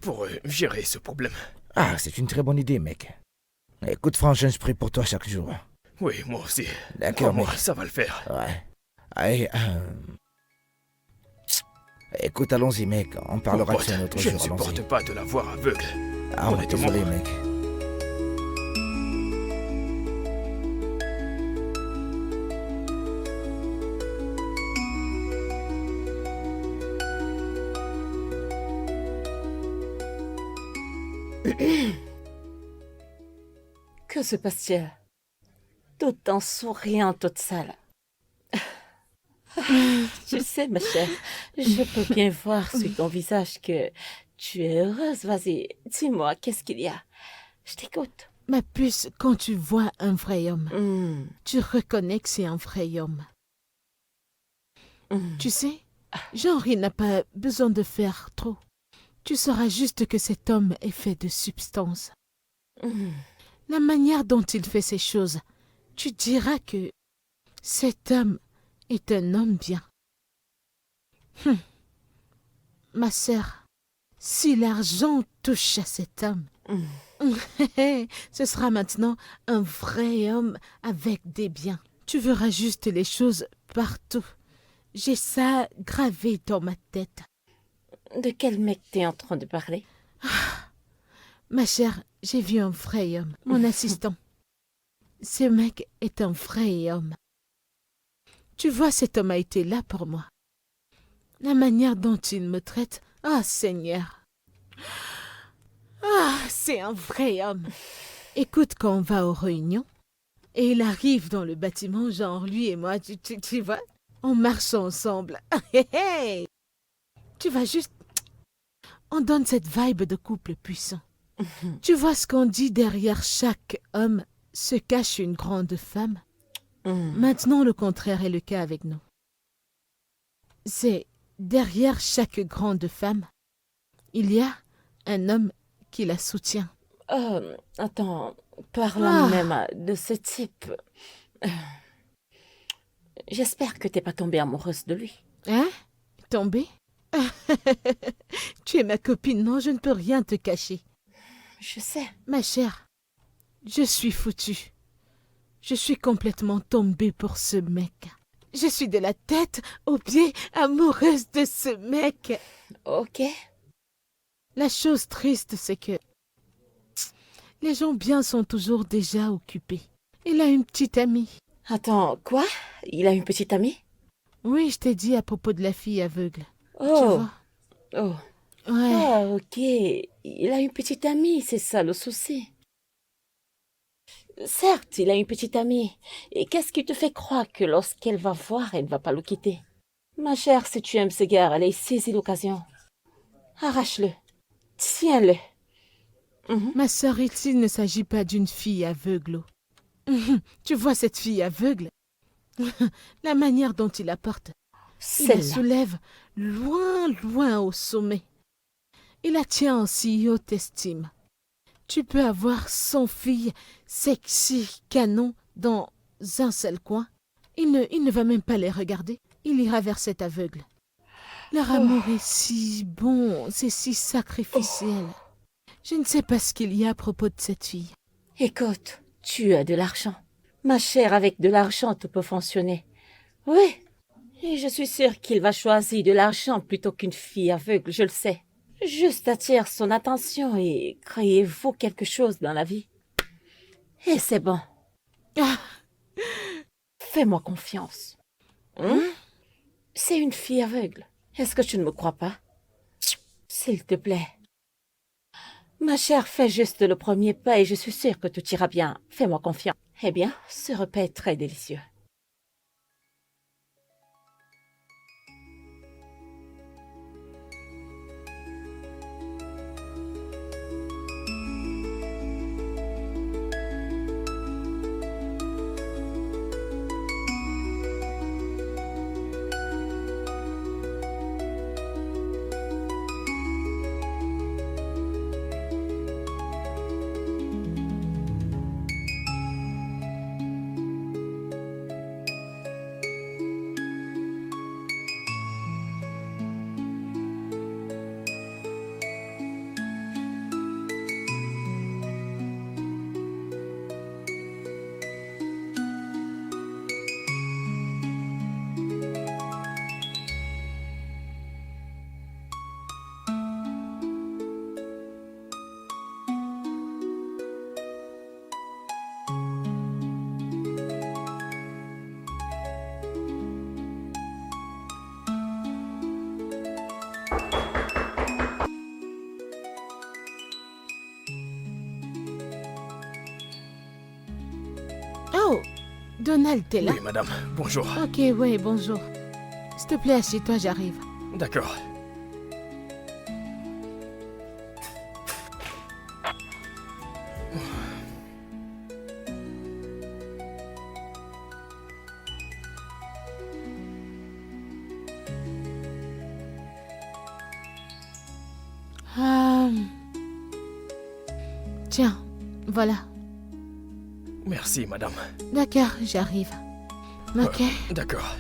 pour gérer ce problème. Ah, c'est une très bonne idée, mec. Écoute, franchement, je prie pour toi chaque jour. Oui, moi aussi. D'accord, Moi, mec. ça va le faire. Ouais. Allez, écoute, allons-y, mec. On Mon parlera de pote, ça un autre je jour, ne allons-y. supporte pas de la voir aveugle. Ah, ouais, Honnêtement. désolé, mec. Que se passe-t-il? Tout en souriant, toute sale. Je sais, ma chère, je peux bien voir sur ton visage que tu es heureuse. Vas-y, dis-moi, qu'est-ce qu'il y a? Je t'écoute. Ma puce, quand tu vois un vrai homme, Hmm, tu reconnais que c'est un vrai homme. hmm. Tu sais, genre, il n'a pas besoin de faire trop. Tu sauras juste que cet homme est fait de substance. Hmm. La manière dont il fait ces choses, tu diras que cet homme est un homme bien. Ma sœur, si l'argent touche à cet homme, ce sera maintenant un vrai homme avec des biens. Tu verras juste les choses partout. J'ai ça gravé dans ma tête. De quel mec t'es en train de parler? Ma chère, j'ai vu un vrai homme, mon assistant. Ce mec est un vrai homme. Tu vois, cet homme a été là pour moi. La manière dont il me traite, ah Seigneur. Ah, c'est un vrai homme. Écoute, quand on va aux réunions, et il arrive dans le bâtiment, genre lui et moi, tu vois, on marche ensemble. Hey, hey. Tu vas juste... On donne cette vibe de couple puissant. Tu vois ce qu'on dit, derrière chaque homme se cache une grande femme. Hmm. Maintenant, le contraire est le cas avec nous. C'est derrière chaque grande femme, il y a un homme qui la soutient. Attends, parlant Ah. même de ce type. euh, J'espère que t'es pas tombée amoureuse de lui. Hein? Tombé? Tu es ma copine, non, je ne peux rien te cacher. Je sais. Ma chère, je suis foutue. Je suis complètement tombée pour ce mec. Je suis de la tête aux pieds amoureuse de ce mec. Ok. La chose triste, c'est que les gens bien sont toujours déjà occupés. Il a une petite amie. Attends, quoi? Il a une petite amie? Oui, je t'ai dit à propos de la fille aveugle. Tu Oh, vois? oh. Ouais. Ah, ok. Il a une petite amie, c'est ça le souci. Certes, il a une petite amie. Et qu'est-ce qui te fait croire que lorsqu'elle va voir, elle ne va pas le quitter? Ma chère, si tu aimes ce gars, allez, saisis l'occasion. Arrache-le. Tiens-le. Mhm. Ma sœur, ici, il ne s'agit pas d'une fille aveugle. Tu vois cette fille aveugle? La manière dont il la porte. Il la Celle-là. soulève loin, loin au sommet. Il la tient en si haute estime. Tu peux avoir 100 filles sexy canon dans un seul coin. Il ne va même pas les regarder. Il ira vers cet aveugle. Leur amour est si bon, c'est si sacrificiel. Je ne sais pas ce qu'il y a à propos de cette fille. Écoute, tu as de l'argent. Ma chère, avec de l'argent, tout peut fonctionner. Oui. Et je suis sûre qu'il va choisir de l'argent plutôt qu'une fille aveugle, je le sais. Juste attire son attention et créez-vous quelque chose dans la vie. Et c'est bon. Ah, Fais-moi confiance. Hein? C'est une fille aveugle. Est-ce que tu ne me crois pas? S'il te plaît. Ma chère, fais juste le premier pas et je suis sûre que tout ira bien. Fais-moi confiance. Eh bien, ce repas est très délicieux. oh, Donald, t'es là? Oui, madame. Bonjour. Ok, oui, bonjour. S'il te plaît, assieds-toi, j'arrive. D'accord. Tiens, voilà. Merci, madame. D'accord, j'arrive. Ok. D'accord.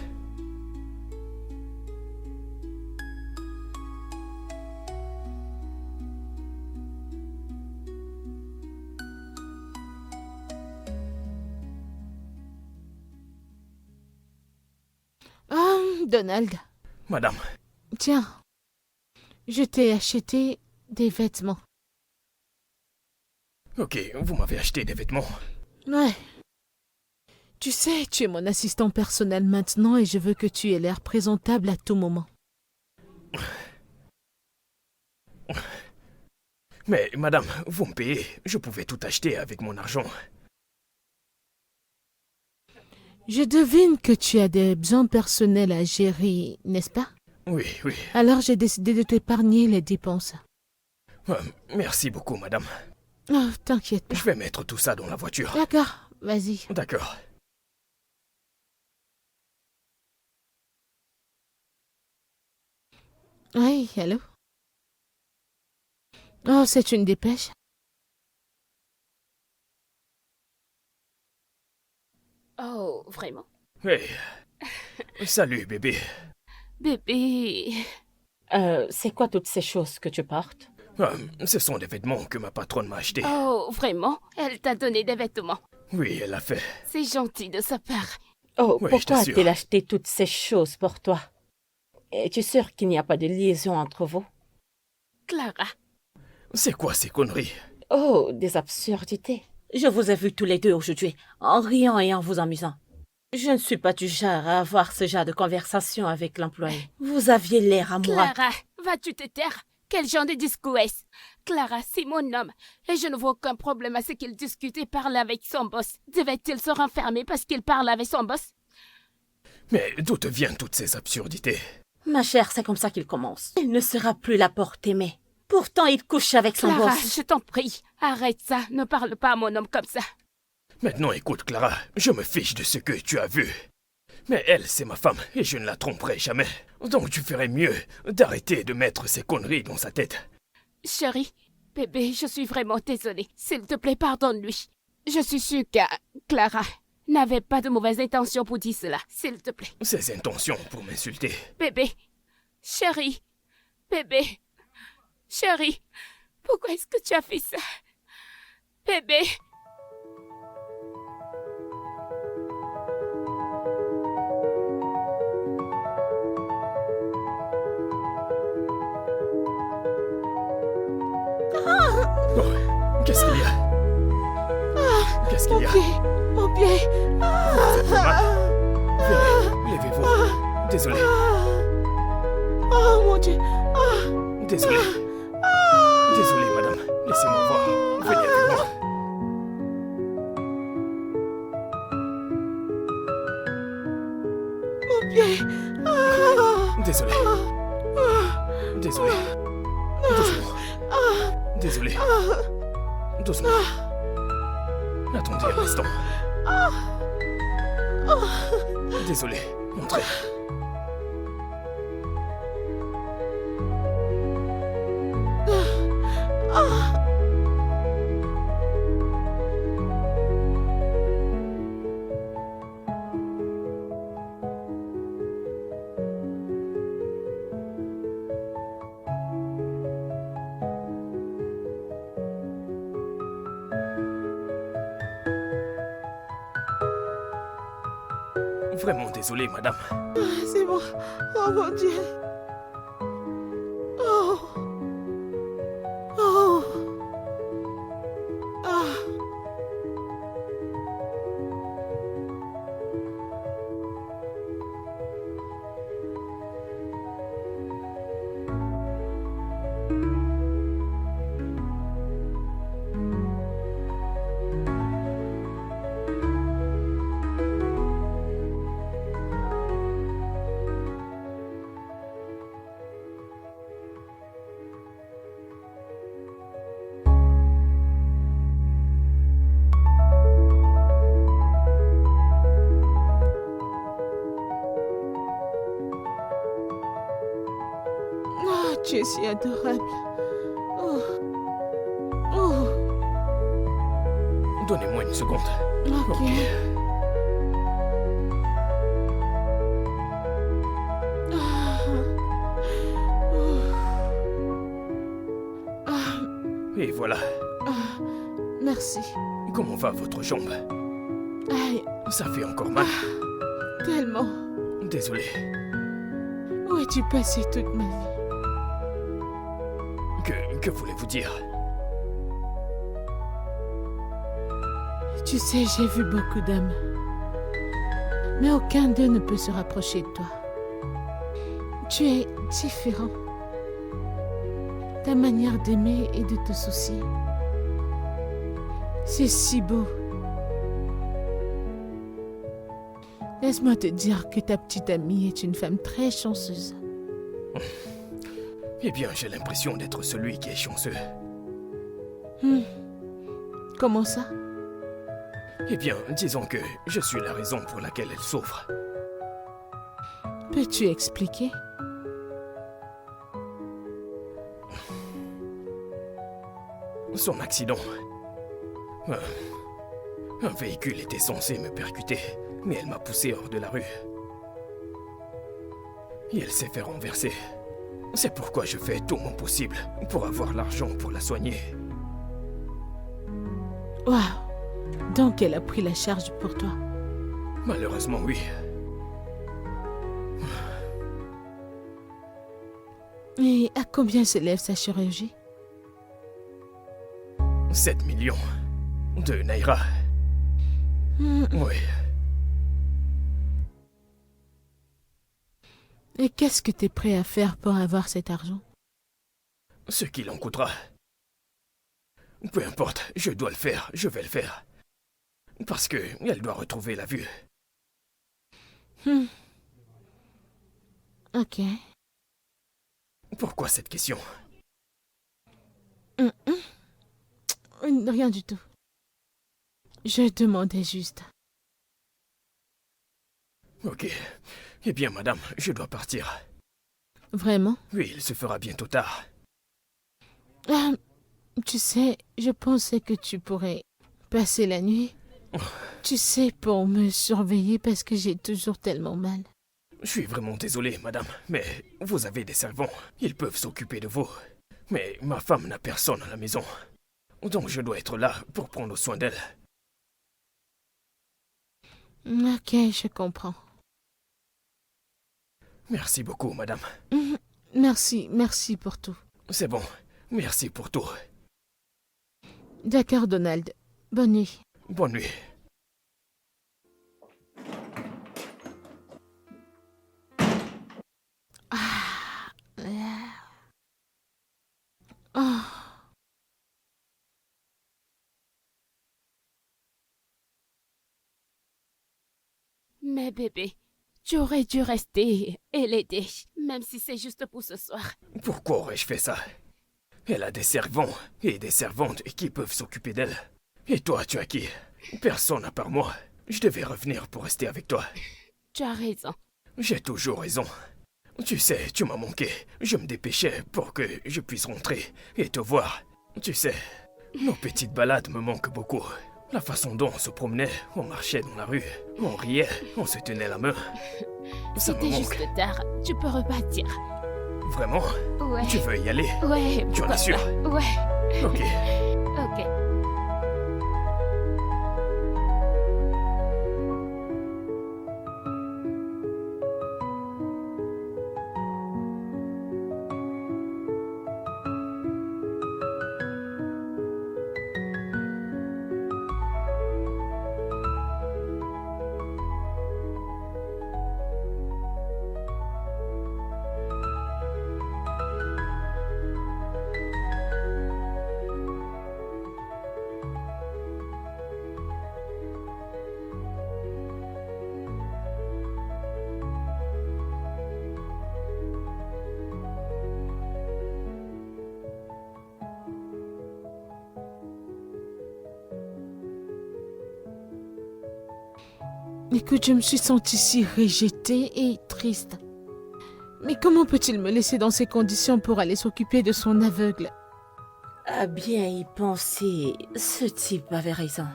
Donald, Madame. tiens. Je t'ai acheté des vêtements. Ok, vous m'avez acheté des vêtements. Ouais. Tu sais, tu es mon assistant personnel maintenant et je veux que tu aies l'air présentable à tout moment. Mais, madame, vous me payez. Je pouvais tout acheter avec mon argent. Je devine que tu as des besoins personnels à gérer, n'est-ce pas? Oui, oui. Alors j'ai décidé de t'épargner les dépenses. Merci beaucoup, madame. Oh, t'inquiète pas. Je vais mettre tout ça dans la voiture. D'accord, vas-y. D'accord. Oui, allô? Oh, c'est une dépêche. Oh, vraiment? Hey. Salut, bébé. Bébé. C'est quoi toutes ces choses que tu portes? Ce sont des vêtements que ma patronne m'a achetés. Oh, vraiment? Elle t'a donné des vêtements. Oui, elle l'a fait. C'est gentil de sa part. Oh, Oui, je pourquoi t'assure. a-t-il acheté toutes ces choses pour toi? Es-tu sûr qu'il n'y a pas de liaison entre vous? Clara, C'est quoi ces conneries? Oh, des absurdités. Je vous ai vus tous les deux aujourd'hui, en riant et en vous amusant. Je ne suis pas du genre à avoir ce genre de conversation avec l'employé. Vous aviez l'air à moi. Clara, vas-tu te taire? Quel genre de discours est-ce? Clara, c'est mon homme, et je ne vois aucun problème à ce qu'il discute et parle avec son boss. Devait-il se renfermer parce qu'il parle avec son boss? Mais d'où te viennent toutes ces absurdités? Ma chère, c'est comme ça qu'il commence. Il ne sera plus la porte aimée. Pourtant, il couche avec son Clara, boss. je t'en prie, arrête ça, ne parle pas à mon homme comme ça. Maintenant écoute Clara, je me fiche de ce que tu as vu. Mais elle, c'est ma femme, et je ne la tromperai jamais. Donc tu ferais mieux d'arrêter de mettre ces conneries dans sa tête. Chérie, bébé, je suis vraiment désolée. S'il te plaît, pardonne-lui. Je suis sûre que Clara n'avait pas de mauvaises intentions pour dire cela. S'il te plaît. Ses intentions pour m'insulter. Bébé, chérie, bébé, chérie, pourquoi est-ce que tu as fait ça? Bébé. Oh, qu'est-ce qu'il y a? Qu'est-ce qu'il y a? Mon pied. Vous êtes mal? Venez, levez-vous. Désolé, Oh mon Dieu. désolé. Désolé, madame. Laissez-moi voir. Venez avec moi. Mon pied. Désolé. Désolé. Doucement. Désolé. Doucement. Attendez un instant. Désolé. Entrez. Vraiment désolé, madame. C'est bon. Oh mon Dieu. Oh. Oh. Ah. Ah, tu es si adorable. Oh. Oh. Donnez-moi une seconde. Ok. Ah. Oh. Ah. Et voilà. Ah. Merci. Comment va votre jambe? Aïe, Ça fait encore mal. tellement. Désolé. Où as-tu passé toute ma vie? Que voulez-vous dire? Tu sais, j'ai vu beaucoup d'hommes. Mais aucun d'eux ne peut se rapprocher de toi. Tu es différent. Ta manière d'aimer et de te soucier. C'est si beau. Laisse-moi te dire que ta petite amie est une femme très chanceuse. Eh bien, j'ai l'impression d'être celui qui est chanceux. Comment ça? Eh bien, disons que je suis la raison pour laquelle elle souffre. Peux-tu expliquer? Son accident. Un véhicule était censé me percuter, mais elle m'a poussé hors de la rue. Et elle s'est fait renverser. C'est pourquoi je fais tout mon possible pour avoir l'argent pour la soigner. Waouh! Donc elle a pris la charge pour toi. Malheureusement, oui. Et à combien s'élève sa chirurgie? 7 millions de Naira. Oui. Et qu'est-ce que tu es prêt à faire pour avoir cet argent? Ce qu'il en coûtera. Peu importe, je dois le faire, je vais le faire. Parce que elle doit retrouver la vue. Ok. Pourquoi cette question? Rien du tout. Je demandais juste. Ok. Eh bien, madame, je dois partir. Vraiment? Oui, il se fera bientôt tard. Ah, tu sais, je pensais que tu pourrais passer la nuit. Tu sais, pour me surveiller parce que j'ai toujours tellement mal. Je suis vraiment désolé, madame, mais vous avez des servants. Ils peuvent s'occuper de vous. Mais ma femme n'a personne à la maison. Donc je dois être là pour prendre soin d'elle. Ok, je comprends. Merci beaucoup, madame. Merci pour tout. C'est bon. Merci pour tout. D'accord, Donald. Bonne nuit. Bonne nuit. Oh. Mais bébé, tu aurais dû rester et l'aider, même si c'est juste pour ce soir. Pourquoi aurais-je fait ça? Elle a des servants et des servantes qui peuvent s'occuper d'elle. Et toi, tu as qui? Personne à part moi. Je devais revenir pour rester avec toi. Tu as raison. J'ai toujours raison. Tu sais, tu m'as manqué. Je me dépêchais pour que je puisse rentrer et te voir. Tu sais, nos petites balades me manquent beaucoup. La façon dont on se promenait, on marchait dans la rue, on riait, on se tenait la main. Ça me C'était manque. juste tard. Tu peux repartir. Vraiment? Ouais. Tu veux y aller? Ouais. Tu en pourquoi es sûr? pas. Ouais. Ok. Ok. Écoute, je me suis sentie si rejetée et triste. Mais comment peut-il me laisser dans ces conditions pour aller s'occuper de son aveugle? À bien y penser, ce type avait raison.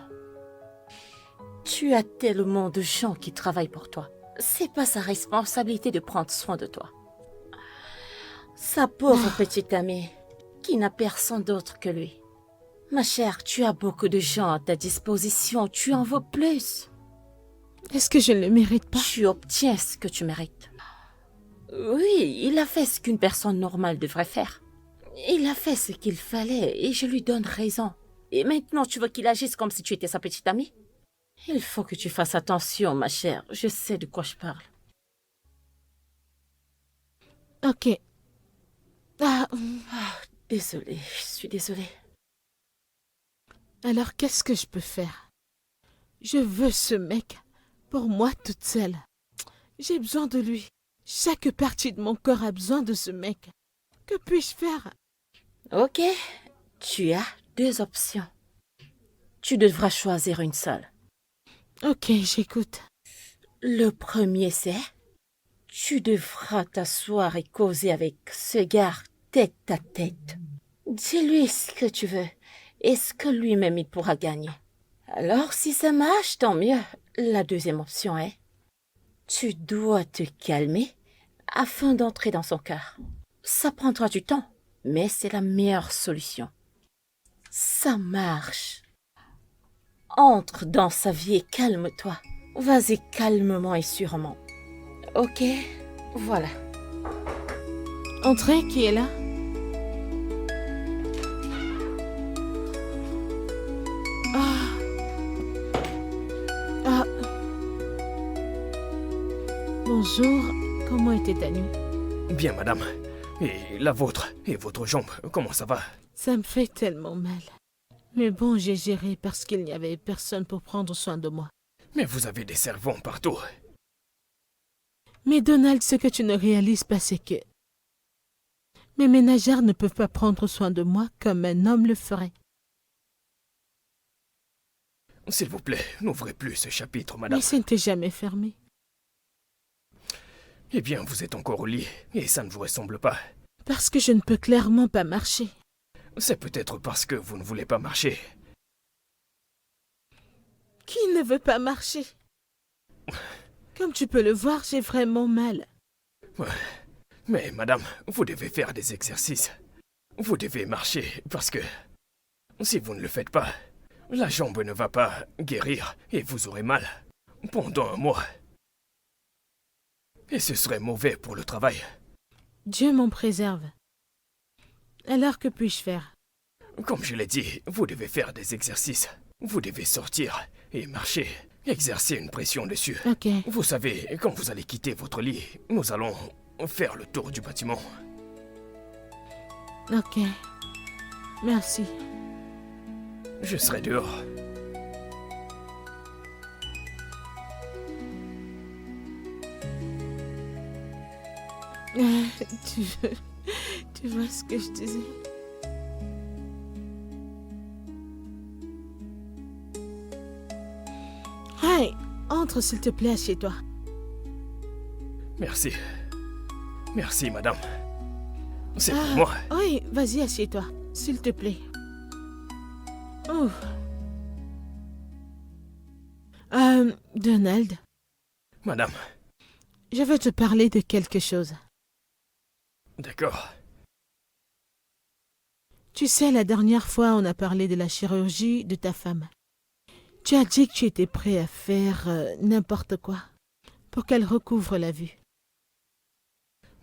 Tu as tellement de gens qui travaillent pour toi. C'est pas sa responsabilité de prendre soin de toi. Sa pauvre petite amie, qui n'a personne d'autre que lui. Ma chère, tu as beaucoup de gens à ta disposition, tu en veux plus. Est-ce que je ne le mérite pas? Tu obtiens ce que tu mérites. Oui, il a fait ce qu'une personne normale devrait faire. Il a fait ce qu'il fallait et je lui donne raison. Et maintenant, tu veux qu'il agisse comme si tu étais sa petite amie? Il faut que tu fasses attention, ma chère. Je sais de quoi je parle. Ok. Désolée, je suis désolée. Alors qu'est-ce que je peux faire? Je veux ce mec pour moi toute seule. J'ai besoin de lui. Chaque partie de mon corps a besoin de ce mec. Que puis-je faire? Ok, tu as deux options. Tu devras choisir une seule. Ok, j'écoute. Le premier, c'est... Tu devras t'asseoir et causer avec ce gars tête à tête. Dis-lui ce que tu veux et ce que lui-même il pourra gagner. Alors, si ça marche, tant mieux. La deuxième option est... Tu dois te calmer afin d'entrer dans son cœur. Ça prendra du temps, mais c'est la meilleure solution. Ça marche. Entre dans sa vie et calme-toi. Vas-y calmement et sûrement. Ok, voilà. Entrez, qui est là? Ah. Ah. Bonjour, comment était ta nuit? Bien, madame. Et la vôtre et votre jambe, comment ça va? Ça me fait tellement mal. Mais bon, j'ai géré parce qu'il n'y avait personne pour prendre soin de moi. Mais vous avez des servants partout. Mais Donald, ce que tu ne réalises pas, c'est que mes ménagères ne peuvent pas prendre soin de moi comme un homme le ferait. S'il vous plaît, n'ouvrez plus ce chapitre, madame. Mais ça n'était jamais fermé. Eh bien, vous êtes encore au lit, et ça ne vous ressemble pas. Parce que je ne peux clairement pas marcher. C'est peut-être parce que vous ne voulez pas marcher. Qui ne veut pas marcher? Comme tu peux le voir, j'ai vraiment mal. Ouais. Mais madame, vous devez faire des exercices. Vous devez marcher, parce que si vous ne le faites pas, la jambe ne va pas guérir et vous aurez mal pendant un mois. Et ce serait mauvais pour le travail. Dieu m'en préserve. Alors que puis-je faire? Comme je l'ai dit, vous devez faire des exercices. Vous devez sortir et marcher. Exercer une pression dessus. Ok. Vous savez, quand vous allez quitter votre lit, nous allons faire le tour du bâtiment. Ok. Merci. Je serai dehors. Tu vois ce que je disais? Hey, entre s'il te plaît, assieds-toi. Merci. Merci, madame. C'est pour Ah, moi. oui, vas-y, assieds-toi, s'il te plaît. Oh. Donald, Madame, je veux te parler de quelque chose. d'accord. Tu sais, la dernière fois, on a parlé de la chirurgie de ta femme. Tu as dit que tu étais prêt à faire n'importe quoi pour qu'elle recouvre la vue.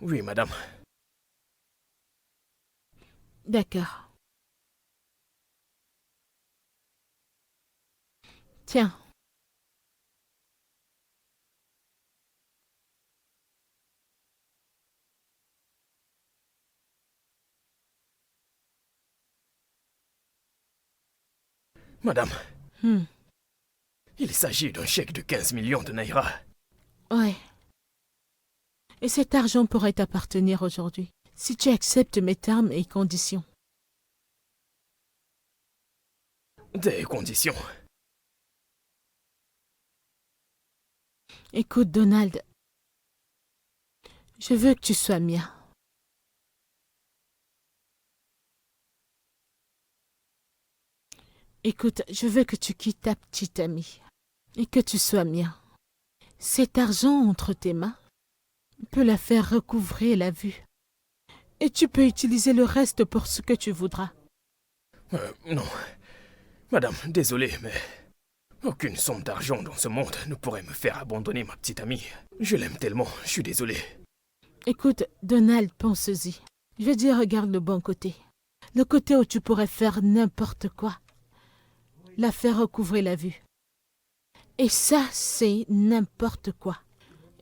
Oui, madame. D'accord. Tiens. Madame, Hmm. il s'agit d'un chèque de 15 millions de naira. Ouais. Et cet argent pourrait t'appartenir aujourd'hui, si tu acceptes mes termes et conditions. Des conditions. Écoute, Donald, je veux que tu sois mien. Écoute, je veux que tu quittes ta petite amie et que tu sois mien. Cet argent entre tes mains peut la faire recouvrer la vue. Et tu peux utiliser le reste pour ce que tu voudras. Non. Madame, désolé, mais aucune somme d'argent dans ce monde ne pourrait me faire abandonner ma petite amie. Je l'aime tellement, je suis désolé. Écoute, Donald, pense-y. Je veux dire, regarde le bon côté. Le côté où tu pourrais faire n'importe quoi. La faire recouvrer la vue. Et ça, c'est n'importe quoi.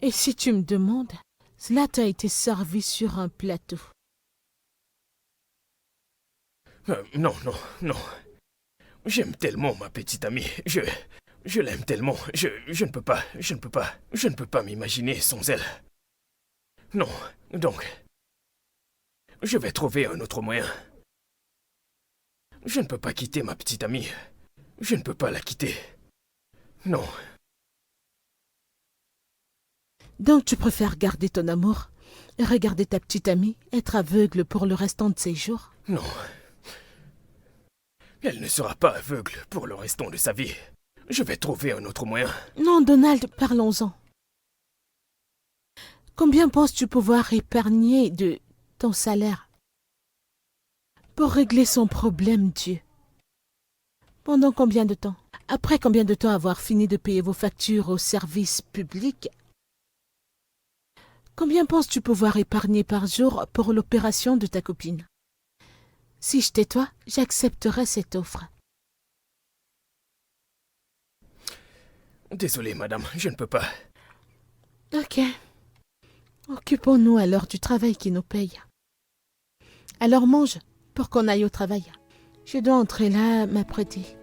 Et si tu me demandes, cela t'a été servi sur un plateau. Non. J'aime tellement ma petite amie. Je l'aime tellement. Je ne peux pas m'imaginer sans elle. Non, donc, je vais trouver un autre moyen. Je ne peux pas quitter ma petite amie. Je ne peux pas la quitter. Non. Donc tu préfères garder ton amour et regarder ta petite amie être aveugle pour le restant de ses jours? Non. Elle ne sera pas aveugle pour le restant de sa vie. Je vais trouver un autre moyen. Non, Donald, parlons-en. Combien penses-tu pouvoir épargner de ton salaire pour régler son problème, Dieu? Pendant combien de temps? Après combien de temps avoir fini de payer vos factures au service public, combien penses-tu pouvoir épargner par jour pour l'opération de ta copine? Si j'étais toi, j'accepterais cette offre. Désolé, madame, je ne peux pas. Ok. Occupons-nous alors du travail qui nous paye. Alors mange, pour qu'on aille au travail. Je dois entrer là, m'apprêter.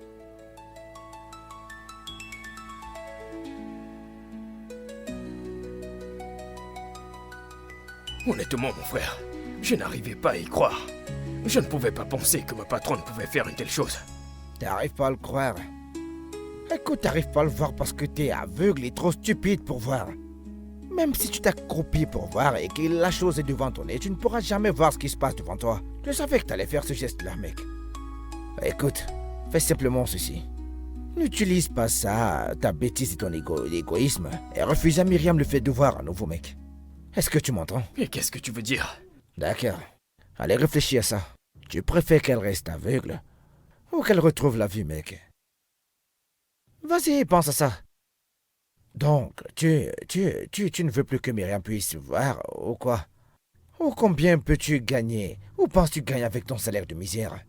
Honnêtement, mon frère, je n'arrivais pas à y croire. Je ne pouvais pas penser que ma patronne pouvait faire une telle chose. T'arrives pas à le croire. Écoute, t'arrives pas à le voir parce que t'es aveugle et trop stupide pour voir. Même si tu t'accroupis pour voir et que la chose est devant ton nez, tu ne pourras jamais voir ce qui se passe devant toi. Je savais que t'allais faire ce geste-là, mec. Écoute, fais simplement ceci. N'utilise pas ça, ta bêtise et ton égoïsme, et refuse à Myriam le fait de voir un nouveau mec. Est-ce que tu m'entends? Et qu'est-ce que tu veux dire? D'accord. Allez, réfléchis à ça. Tu préfères qu'elle reste aveugle ou qu'elle retrouve la vue, mec? Vas-y, pense à ça. Donc, tu ne veux plus que Myriam puisse voir, ou quoi? Ou combien peux-tu gagner? Ou penses-tu gagner avec ton salaire de misère?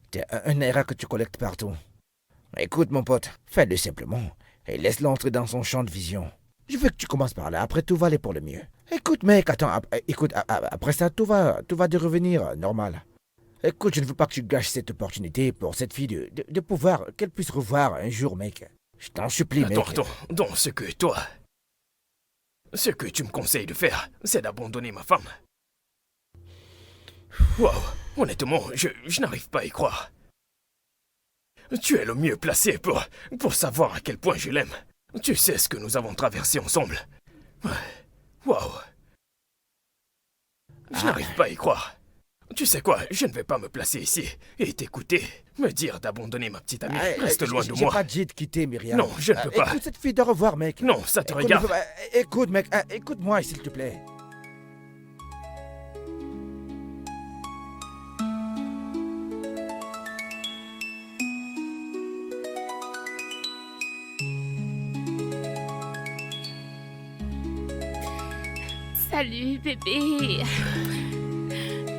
T'es un erreur que tu collectes partout. Écoute, mon pote, fais-le simplement et laisse-le entrer dans son champ de vision. Je veux que tu commences par là, après tout va aller pour le mieux. Écoute, mec, attends, écoute, après ça, tout va revenir normal. Écoute, je ne veux pas que tu gâches cette opportunité pour cette fille de pouvoir, qu'elle puisse revoir un jour, mec. Je t'en supplie, mec. Attends, donc ce que tu me conseilles de faire, c'est d'abandonner ma femme. Waouh, honnêtement, je n'arrive pas à y croire. Tu es le mieux placé pour savoir à quel point je l'aime. Tu sais ce que nous avons traversé ensemble. Waouh. Je n'arrive pas à y croire. Tu sais quoi, je ne vais pas me placer ici et t'écouter, me dire d'abandonner ma petite amie. Reste loin de moi. J'ai pas dit de quitter, Myriam. Non, je ne peux pas. Écoute cette fille de revoir, mec. Non, ça te regarde. Écoute, mec, écoute-moi, s'il te plaît. Salut, bébé.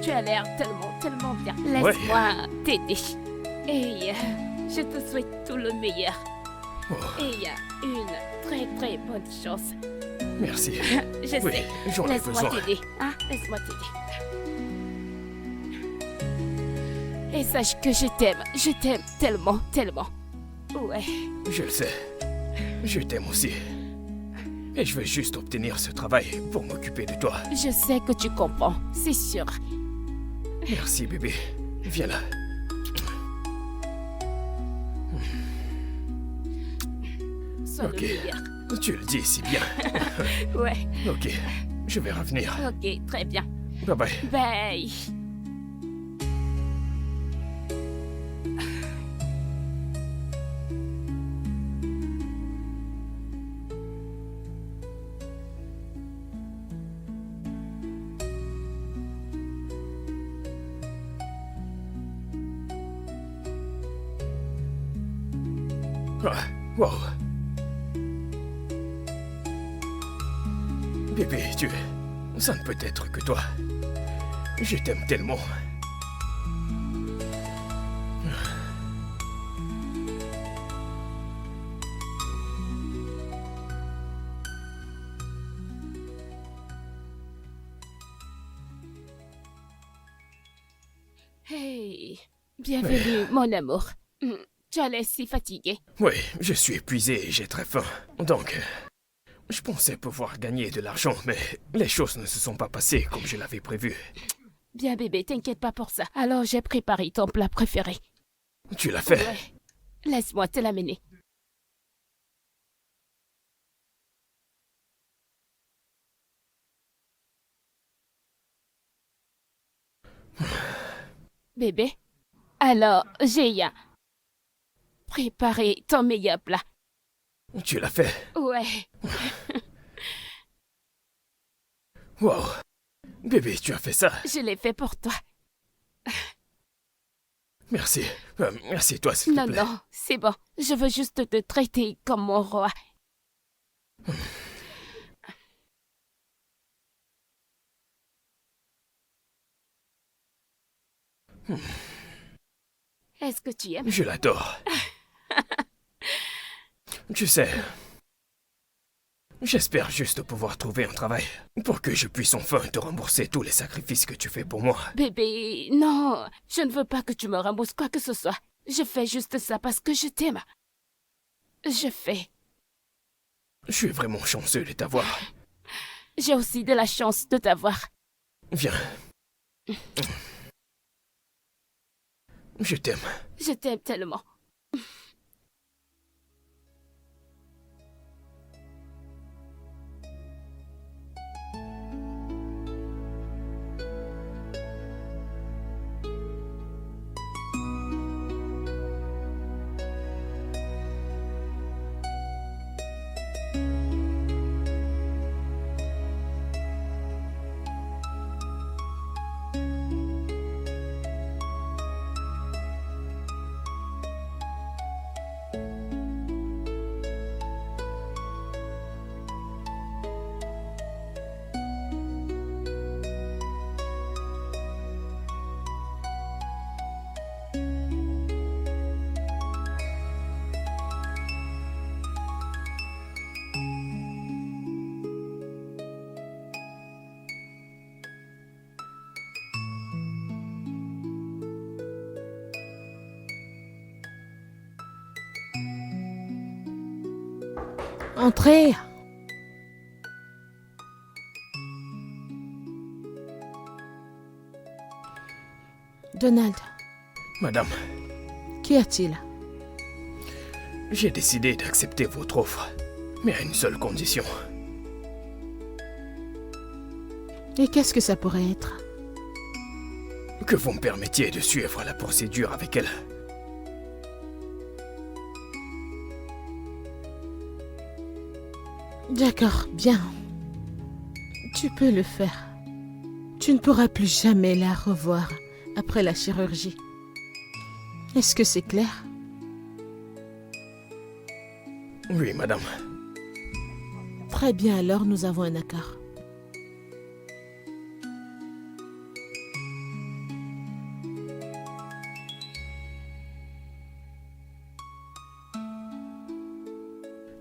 Tu as l'air tellement bien. Laisse-moi t'aider. Et je te souhaite tout le meilleur. Oh, Et une très bonne chance. merci. Je Oui, sais. j'en ai Laisse-moi besoin. t'aider. Hein? Laisse-moi t'aider. Et sache que je t'aime tellement. Ouais. Je le sais. Je t'aime aussi. Et je veux juste obtenir ce travail pour m'occuper de toi. Je sais que tu comprends, c'est sûr. Merci, bébé. Viens là. Sois Ok. le meilleur. Tu le dis si bien. Ouais. Ok, je vais revenir. Ok, très bien. Bye bye. Bye. Ah, wow. Bébé, ça ne peut être que toi. Je t'aime tellement. Hey, bienvenue, mon amour. Tu as l'air si fatigué. Oui, je suis épuisé et j'ai très faim. Donc, je pensais pouvoir gagner de l'argent, mais les choses ne se sont pas passées comme je l'avais prévu. Bien, bébé, t'inquiète pas pour ça. Alors, j'ai préparé ton plat préféré. Tu l'as fait. Ouais. Laisse-moi te l'amener. Bébé, alors, j'ai préparé ton meilleur plat. Tu l'as fait. Ouais. Wow. Bébé, tu as fait ça. Je l'ai fait pour toi. Merci. Assieds-toi, s'il te Non, plaît. non, c'est bon. Je veux juste te traiter comme mon roi. Est-ce que tu aimes? Je l'adore. Tu sais, j'espère juste pouvoir trouver un travail pour que je puisse enfin te rembourser tous les sacrifices que tu fais pour moi. Bébé, non, je ne veux pas que tu me rembourses quoi que ce soit. Je fais juste ça parce que je t'aime. Je fais. Je suis vraiment chanceux de t'avoir. J'ai aussi de la chance de t'avoir. Viens. Je t'aime. Je t'aime tellement. Entrez. Donald, Madame, qu'y a-t-il? j'ai décidé d'accepter votre offre, mais à une seule condition. Et qu'est-ce que ça pourrait être? Que vous me permettiez de suivre la procédure avec elle. D'accord, bien. Tu peux le faire. Tu ne pourras plus jamais la revoir après la chirurgie. Est-ce que c'est clair? Oui, madame. Très bien, alors nous avons un accord.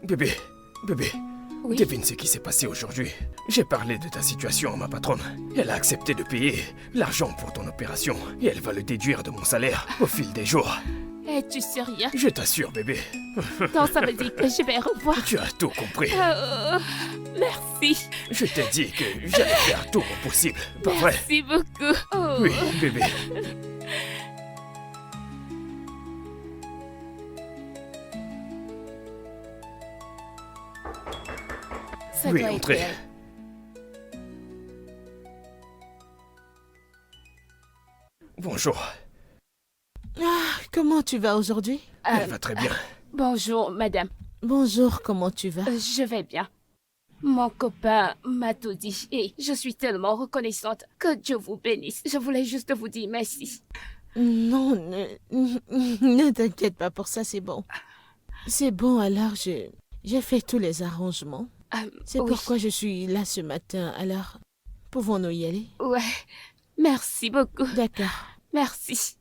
Bébé, Oui. devine ce qui s'est passé aujourd'hui. J'ai parlé de ta situation à ma patronne. Elle a accepté de payer l'argent pour ton opération et elle va le déduire de mon salaire au fil des jours. Es-tu sérieux? Je t'assure, bébé. Donc ça veut dire que je vais revoir. Tu as tout compris. Merci. Je t'ai dit que j'allais faire tout mon possible, pas vrai? Merci beaucoup. Oh. Oui, bébé. Ça Oui, doit être entrez. elle. Bonjour. Ah, comment tu vas aujourd'hui? Elle va très bien. Bonjour, madame. Bonjour, comment tu vas? Je vais bien. Mon copain m'a tout dit et je suis tellement reconnaissante. Que Dieu vous bénisse. Je voulais juste vous dire merci. Non, ne t'inquiète pas pour ça, c'est bon. C'est bon, alors j'ai fait tous les arrangements. C'est Oui. pourquoi je suis là ce matin, alors pouvons-nous y aller? Ouais. Merci beaucoup. D'accord. Merci.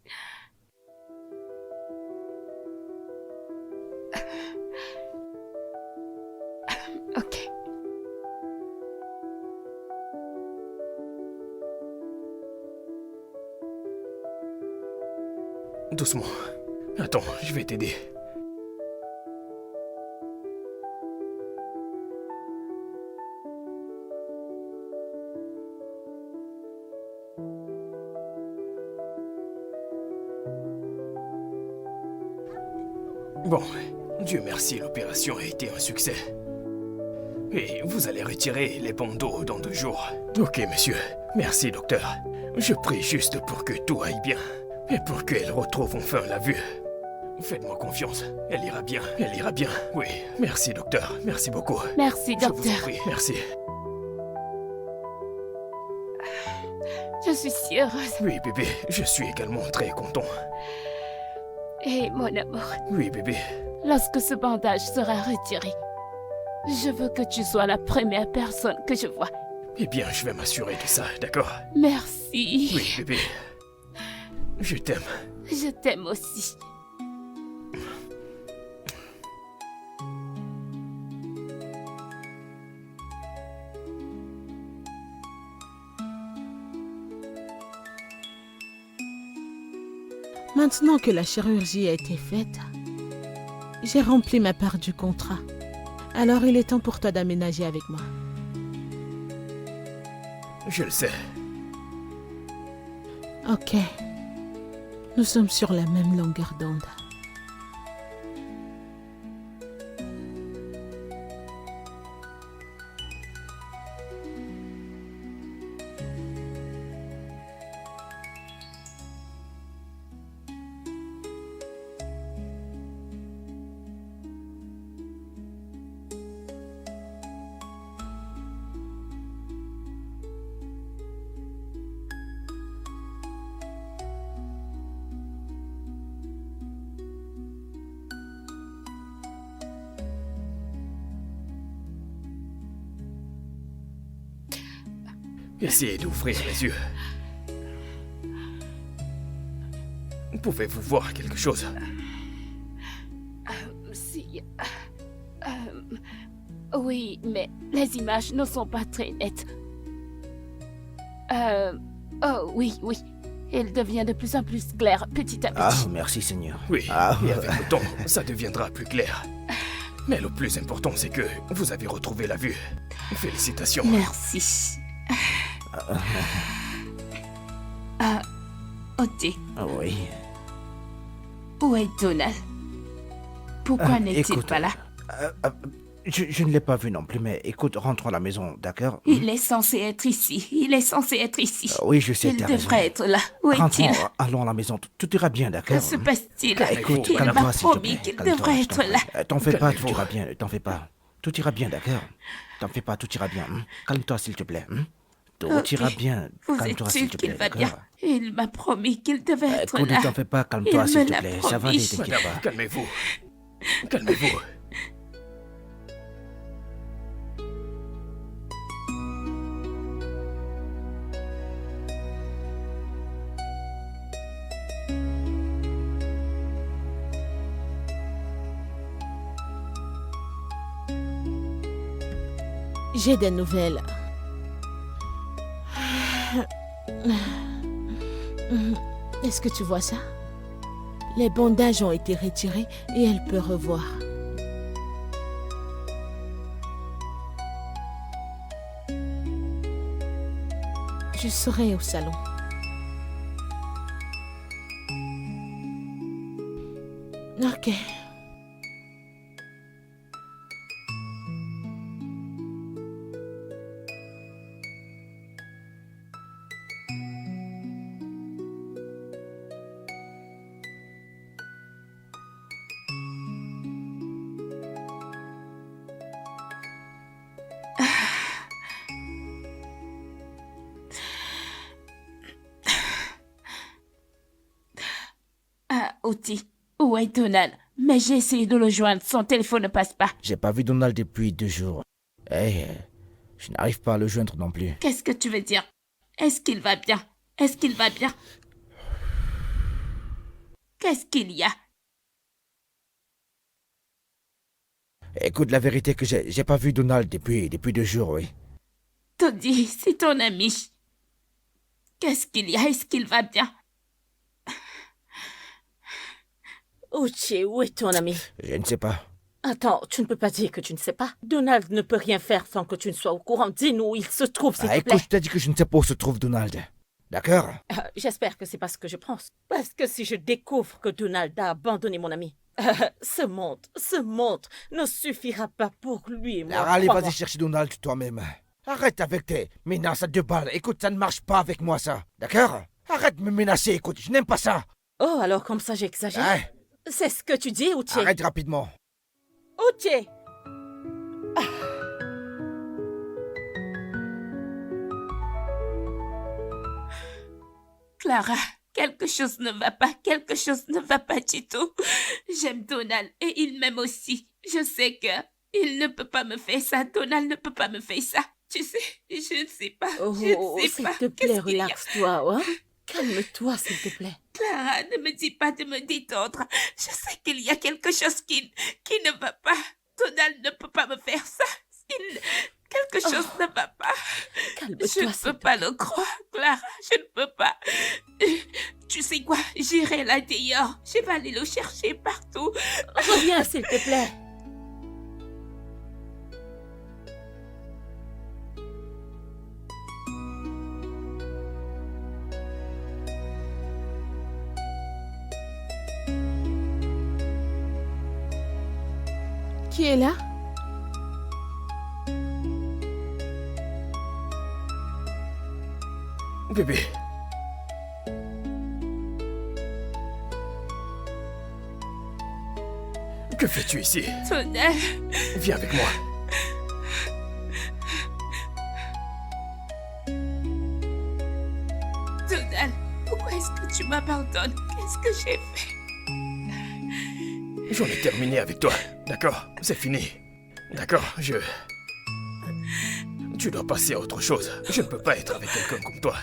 Ok. Doucement. Attends, je vais t'aider. Bon, Dieu merci, l'opération a été un succès. Et vous allez retirer les bandeaux dans 2 jours. Ok, monsieur. Merci, docteur. Je prie juste pour que tout aille bien. Et pour qu'elle retrouve enfin la vue. Faites-moi confiance. Elle ira bien. Elle ira bien. Oui. Merci, docteur. Merci beaucoup. Merci, Je vous en docteur. prie. Merci. Je suis si heureuse. Oui, bébé. Je suis également très content. Et mon amour, Oui, bébé. lorsque ce bandage sera retiré, je veux que tu sois la première personne que je vois. Eh bien, je vais m'assurer de ça, d'accord? Merci. Oui, bébé. Je t'aime. Je t'aime aussi. Maintenant que la chirurgie a été faite, j'ai rempli ma part du contrat. Alors il est temps pour toi d'aménager avec moi. Je le sais. Ok. Nous sommes sur la même longueur d'onde. Essayez d'ouvrir les yeux. Pouvez-vous voir quelque chose? Si. Oui, mais les images ne sont pas très nettes. Oh oui, oui. Il devient de plus en plus clair petit à Ah, petit. merci Seigneur. Oui, Ah, et avec le temps, ça deviendra plus clair. Mais le plus important, c'est que vous avez retrouvé la vue. Félicitations. Merci. Oti, oui. où est Donald? Pourquoi n'est-il Écoute, pas là? Je ne l'ai pas vu non plus, mais écoute, rentrons à la maison, d'accord? Il est censé être ici. Il est censé être ici. Oui, je sais, Il t'as raison. devrait être là. Où est-il? Rentrons, allons à la maison, tout ira bien, d'accord? Que se passe-t-il? Écoute, Il calme-toi, m'a s'il te promis plaît. qu'il Calme-toi, devrait je t'en être là. prie. T'en fais pas, tout Calmez-vous. ira bien, t'en fais pas. Tout ira bien, d'accord? T'en fais pas, tout ira bien. Calme-toi, s'il te plaît. Tout Ok. ira bien. Vous Calme-toi, êtes s'il sûr te qu'il plaît, va bien? d'accord? Il m'a promis qu'il devait être Écoute, là. ne t'en fais pas, calme-toi, Il s'il me te l'a plaît. Ça va promis. aller, t'inquiète Madame, pas. calmez-vous. Calmez-vous. J'ai des nouvelles. Est-ce que tu vois ça? Les bandages ont été retirés et elle peut revoir. Je serai au salon. Ok. Oti, où est Donald? Mais j'ai essayé de le joindre. Son téléphone ne passe pas. J'ai pas vu Donald depuis 2 jours. Je n'arrive pas à le joindre non plus. Qu'est-ce que tu veux dire? Est-ce qu'il va bien? Est-ce qu'il va bien? Qu'est-ce qu'il y a? Écoute, la vérité que j'ai pas vu Donald depuis 2 jours, oui. Toddy, c'est ton ami. Qu'est-ce qu'il y a? Est-ce qu'il va bien? Uche, où est ton ami? Je ne sais pas. Attends, tu ne peux pas dire que tu ne sais pas. Donald ne peut rien faire sans que tu ne sois au courant. Dis-nous où il se trouve, s'il te Écoute, plaît. je t'ai dit que je ne sais pas où se trouve Donald. D'accord? J'espère que c'est pas ce que je pense. Parce que si je découvre que Donald a abandonné mon ami, ce monde ne suffira pas pour lui et moi. Alors, allez, crois-moi. vas-y chercher Donald toi-même. Arrête avec tes menaces à 2 balles. Écoute, ça ne marche pas avec moi, ça. D'accord? Arrête de me menacer, écoute, je n'aime pas ça. Oh, alors comme ça j'exagère? Hein? C'est ce que tu dis, Uche? Arrête rapidement. Uche! Clara, Quelque chose ne va pas, quelque chose ne va pas du tout. J'aime Donald et il m'aime aussi. Je sais que il ne peut pas me faire ça. Donald ne peut pas me faire ça. Tu sais, je ne sais pas. Oh, Je ne sais s'il pas. te plaît, Qu'est-ce qu'il y a? relaxe-toi, hein? Calme-toi, s'il te plaît. Clara, ne me dis pas de me détendre. Je sais qu'il y a quelque chose qui ne va pas. Donald ne peut pas me faire ça. Quelque chose ne va pas. Calme-toi, Je ne s'il peux te pas plaît. le croire, Clara. Je ne peux pas. Tu sais quoi? J'irai là dehors. Je vais aller le chercher partout. Reviens, s'il te plaît. Qui est là? Bébé. Que fais-tu ici? Donald, Viens avec moi. Donald, pourquoi est-ce que tu m'abandonnes? Qu'est-ce que j'ai fait? J'en ai terminé avec toi. D'accord? C'est fini. D'accord? Tu dois passer à autre chose. Je ne peux pas être avec quelqu'un comme toi.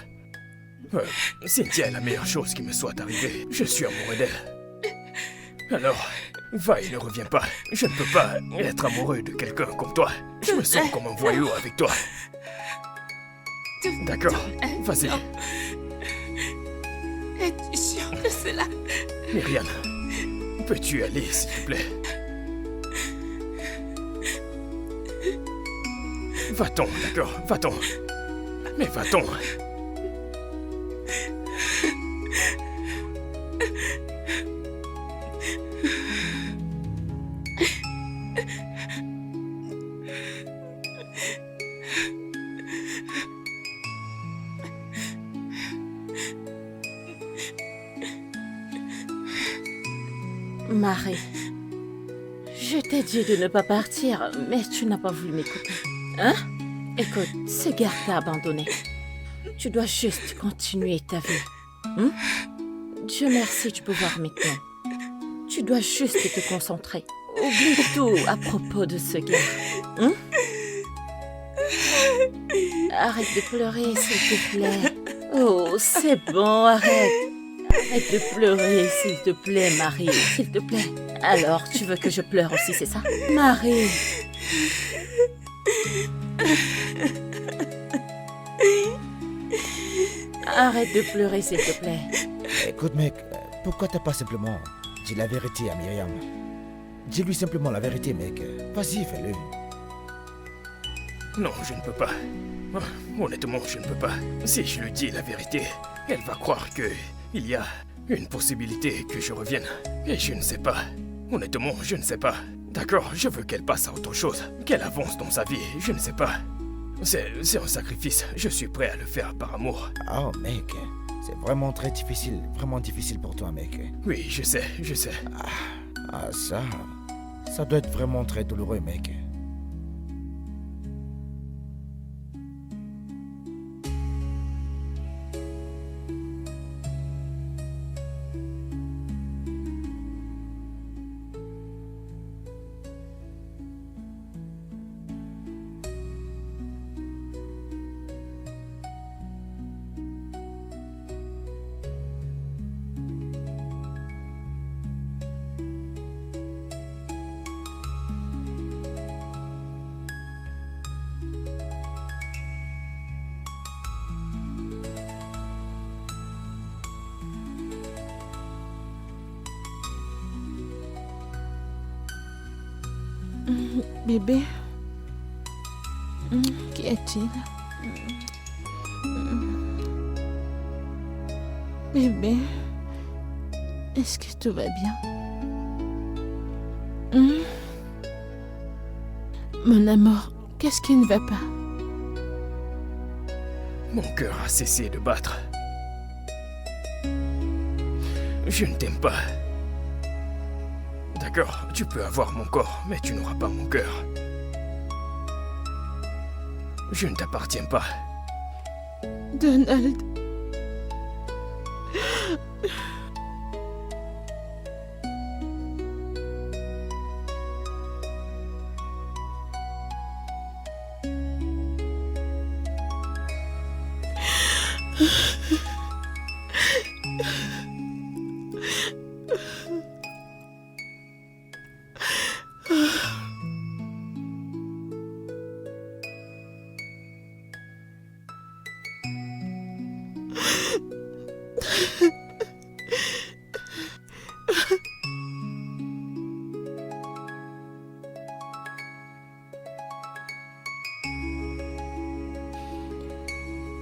Cynthia est la meilleure chose qui me soit arrivée. Je suis amoureux d'elle. Alors, va et ne reviens pas. Je ne peux pas être amoureux de quelqu'un comme toi. Je me sens comme un voyou avec toi. D'accord? Vas-y. Es-tu sûr de cela? Myriam, peux-tu aller, s'il te plaît? Va-t'en, d'accord? Va-t'en. Mais va-t'en. Marie, je t'ai dit de ne pas partir, mais tu n'as pas voulu m'écouter. Hein? Écoute, ce gars t'a abandonné. Tu dois juste continuer ta vie. Hein? Dieu merci, tu peux voir maintenant. Tu dois juste te concentrer. Oublie tout à propos de ce gars. Hein? Arrête de pleurer, s'il te plaît. Oh, c'est bon, arrête. Arrête de pleurer, s'il te plaît, Marie. S'il te plaît. Alors, tu veux que je pleure aussi, c'est ça? Marie. Arrête de pleurer, s'il te plaît. Écoute, mec, pourquoi t'as pas simplement dit la vérité à Myriam? Dis-lui simplement la vérité, mec. Vas-y, fais-le. Non, je ne peux pas. Honnêtement, je ne peux pas. Si je lui dis la vérité, elle va croire que il y a une possibilité que je revienne. Et je ne sais pas. Honnêtement, je ne sais pas. D'accord, je veux qu'elle passe à autre chose, qu'elle avance dans sa vie, je ne sais pas. C'est un sacrifice, je suis prêt à le faire par amour. Oh, mec, c'est vraiment très difficile, vraiment difficile pour toi, mec. Oui, je sais, je sais. Ah, ça doit être vraiment très douloureux, mec. Bébé, qu'y a-t-il? Bébé, est-ce que tout va bien? Mon amour, qu'est-ce qui ne va pas? Mon cœur a cessé de battre. Je ne t'aime pas. D'accord, tu peux avoir mon corps, mais tu n'auras pas mon cœur. Je ne t'appartiens pas. Donald.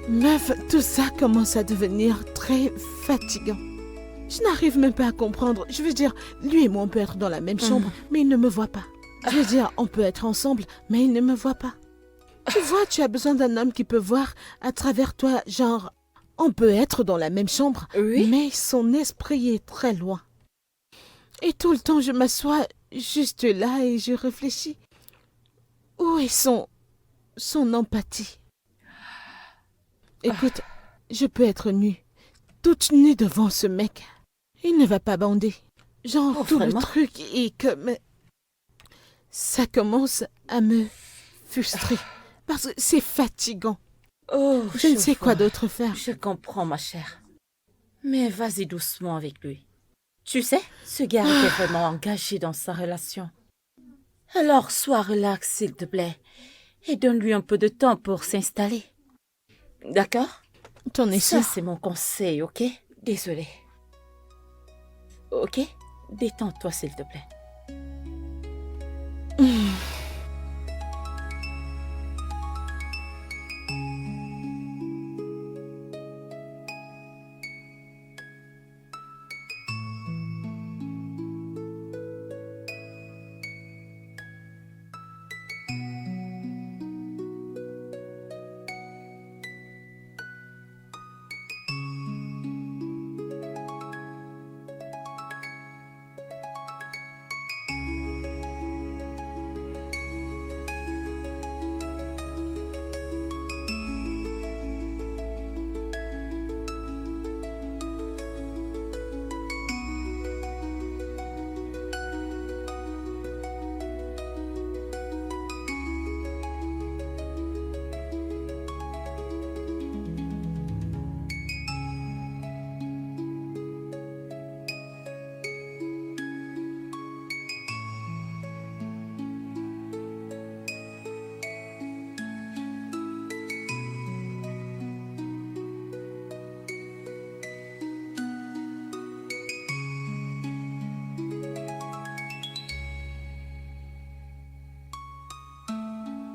Meuf, tout ça commence à devenir très fatigant. Je n'arrive même pas à comprendre. Je veux dire, lui et moi, on peut être dans la même chambre, mais il ne me voit pas. Je veux dire, on peut être ensemble, mais il ne me voit pas. Tu vois, tu as besoin d'un homme qui peut voir à travers toi, genre, on peut être dans la même chambre, Oui. mais son esprit est très loin. Et tout le temps, je m'assois juste là et je réfléchis. Où est son empathie? Écoute, je peux être nue, toute nue devant ce mec. Il ne va pas bander. Genre, Oh, tout vraiment? le truc est comme... Ça commence à me frustrer. Parce que c'est fatigant. Oh, Je ne sais quoi vois. d'autre faire. Je comprends, ma chère. Mais vas-y doucement avec lui. Tu sais, ce gars était vraiment engagé dans sa relation. Alors, sois relax, s'il te plaît. Et donne-lui un peu de temps pour s'installer. D'accord? T'en es Ça, sûr? c'est mon conseil, ok? Désolée. Ok? Détends-toi, s'il te plaît.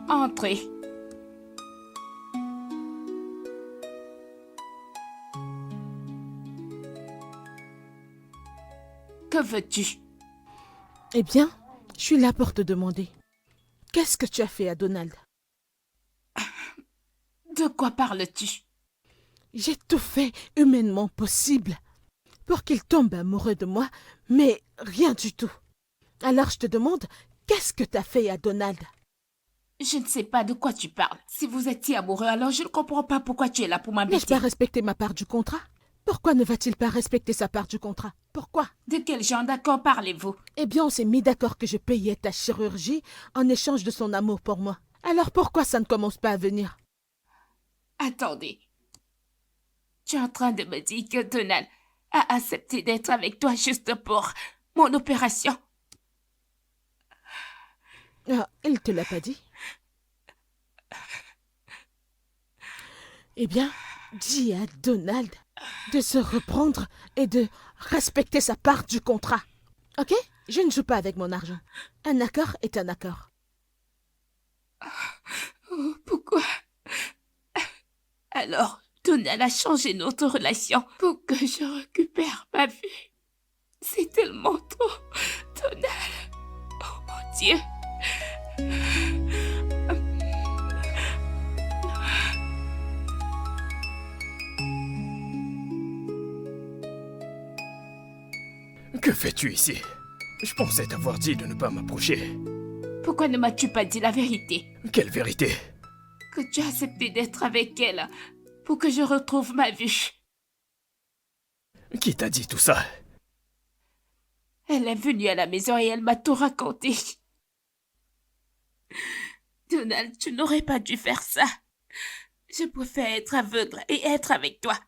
Entrez. Que veux-tu? Eh bien, je suis là pour te demander. Qu'est-ce que tu as fait à Donald? De quoi parles-tu? J'ai tout fait humainement possible pour qu'il tombe amoureux de moi, mais rien du tout. Alors je te demande, qu'est-ce que t'as fait à Donald? Je ne sais pas de quoi tu parles. Si vous étiez amoureux, alors je ne comprends pas pourquoi tu es là pour N'ai-je m'embêter. pas respecté ma part du contrat? Pourquoi ne va-t-il pas respecter sa part du contrat? Pourquoi? De quel genre d'accord parlez-vous? Eh bien, on s'est mis d'accord que je payais ta chirurgie en échange de son amour pour moi. Alors pourquoi ça ne commence pas à venir? Attendez. Tu es en train de me dire que Donald a accepté d'être avec toi juste pour mon opération? Ah, il te l'a pas dit? Eh bien, dis à Donald de se reprendre et de respecter sa part du contrat. Ok? Je ne joue pas avec mon argent. Un accord est un accord. Oh, pourquoi? Alors, Donald a changé notre relation pour que je récupère ma vue. C'est tellement trop, Donald. Oh mon Dieu. Que fais-tu ici? Je pensais t'avoir dit de ne pas m'approcher. Pourquoi ne m'as-tu pas dit la vérité? Quelle vérité? Que tu as accepté d'être avec elle pour que je retrouve ma vue. Qui t'a dit tout ça? Elle est venue à la maison et elle m'a tout raconté. Donald, tu n'aurais pas dû faire ça. Je préfère être aveugle et être avec toi.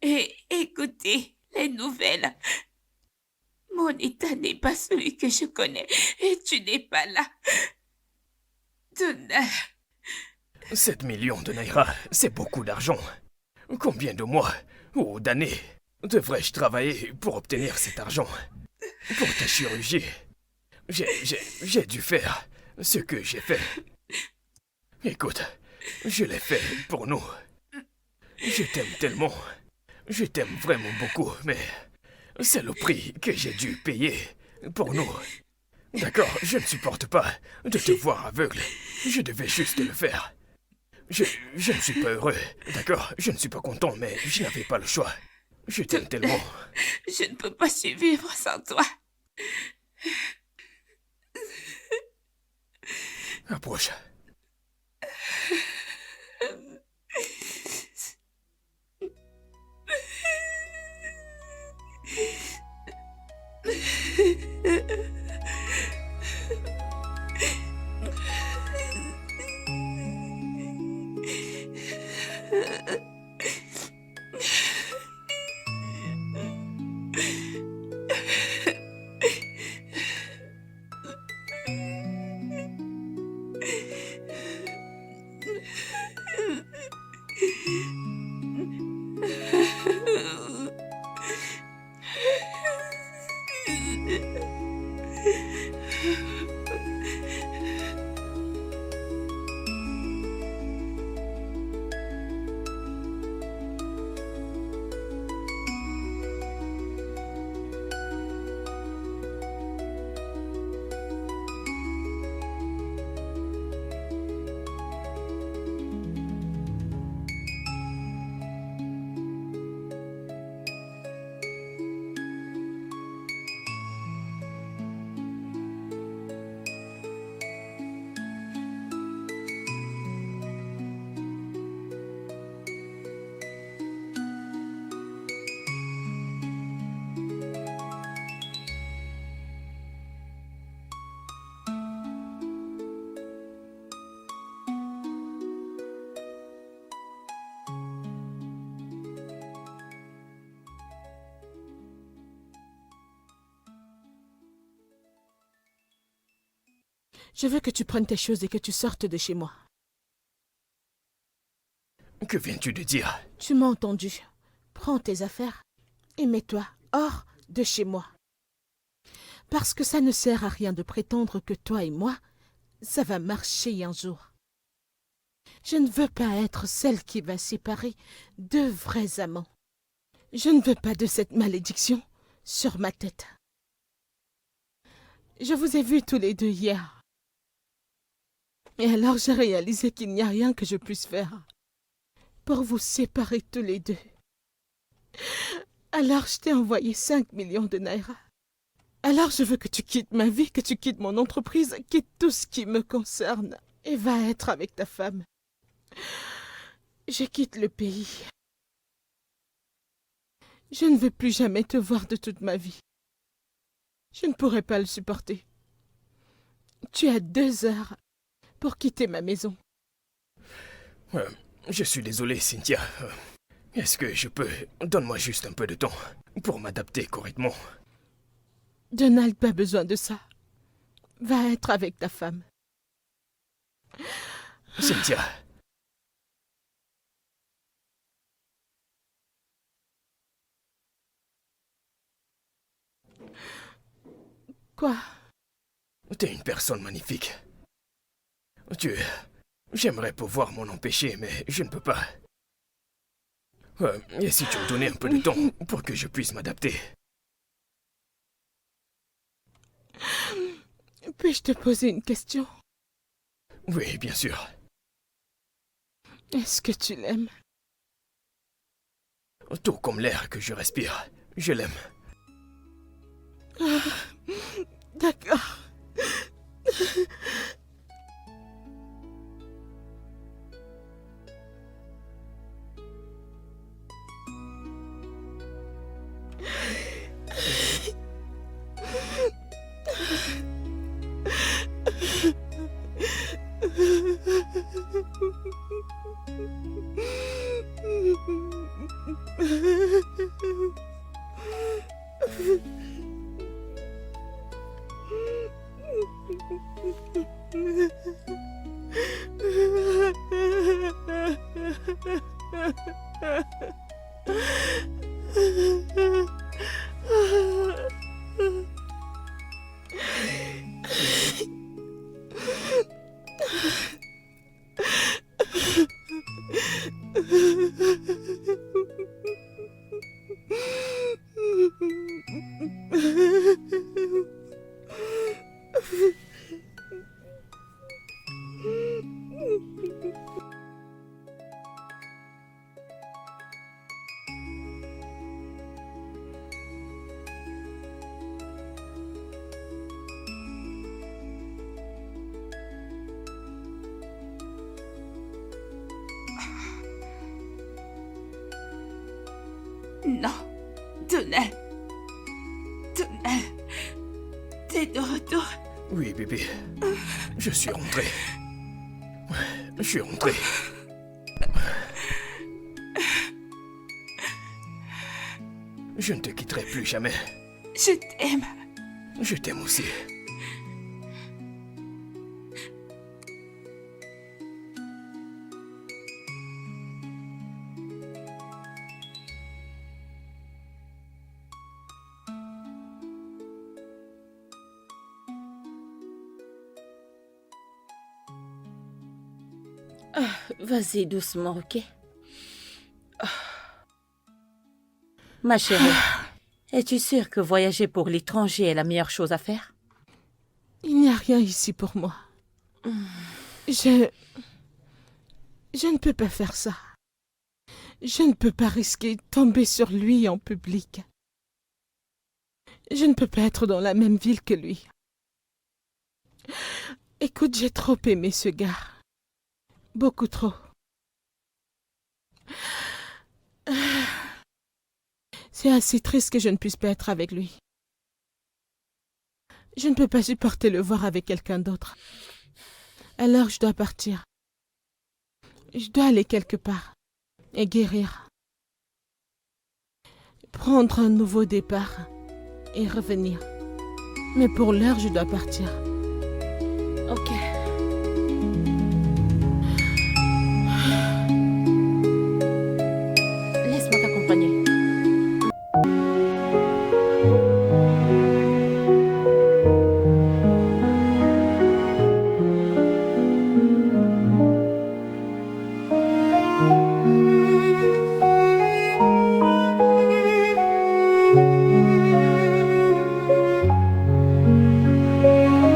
Et écouter les nouvelles. Mon état n'est pas celui que je connais et tu n'es pas là. Donald. 7 millions de naira, c'est beaucoup d'argent. Combien de mois ou d'années devrais-je travailler pour obtenir cet argent? Pour ta chirurgie, j'ai dû faire ce que j'ai fait. Écoute, je l'ai fait pour nous. Je t'aime tellement. Je t'aime vraiment beaucoup, mais c'est le prix que j'ai dû payer pour nous. D'accord, je ne supporte pas de te voir aveugle. Je devais juste le faire. Je ne suis pas heureux, d'accord? Je ne suis pas content, mais je n'avais pas le choix. Je t'aime tellement. Je ne peux pas survivre sans toi. Approche. Je veux que tu prennes tes choses et que tu sortes de chez moi. Que viens-tu de dire? Tu m'as entendu. Prends tes affaires et mets-toi hors de chez moi. Parce que ça ne sert à rien de prétendre que toi et moi, ça va marcher un jour. Je ne veux pas être celle qui va séparer deux vrais amants. Je ne veux pas de cette malédiction sur ma tête. Je vous ai vus tous les deux hier. Et alors j'ai réalisé qu'il n'y a rien que je puisse faire pour vous séparer tous les deux. Alors je t'ai envoyé 5 millions de naira. Alors je veux que tu quittes ma vie, que tu quittes mon entreprise, quitte tout ce qui me concerne et va être avec ta femme. Je quitte le pays. Je ne veux plus jamais te voir de toute ma vie. Je ne pourrai pas le supporter. Tu as 2 heures pour quitter ma maison. Je suis désolé, Cynthia. Est-ce que je peux... Donne-moi juste un peu de temps pour m'adapter correctement. Donald n'a pas besoin de ça. Va être avec ta femme. Cynthia. Quoi? T'es une personne magnifique. J'aimerais pouvoir m'en empêcher, mais je ne peux pas. Et si tu me donnais un peu de temps pour que je puisse m'adapter? Puis-je te poser une question? Oui, bien sûr. Est-ce que tu l'aimes? Tout comme l'air que je respire, je l'aime. D'accord. Non, Donald. Donald, t'es de retour. Oui, bébé. Je suis rentré. Je suis rentré. Je ne te quitterai plus jamais. Je t'aime. Je t'aime aussi. Vas-y doucement, ok? Ma chérie, es-tu sûre que voyager pour l'étranger est la meilleure chose à faire? Il n'y a rien ici pour moi. Je ne peux pas faire ça. Je ne peux pas risquer de tomber sur lui en public. Je ne peux pas être dans la même ville que lui. Écoute, j'ai trop aimé ce gars. Beaucoup trop. C'est assez triste que je ne puisse pas être avec lui. Je ne peux pas supporter le voir avec quelqu'un d'autre. Alors je dois partir. Je dois aller quelque part et guérir. Prendre un nouveau départ et revenir. Mais pour l'heure, je dois partir. Ok.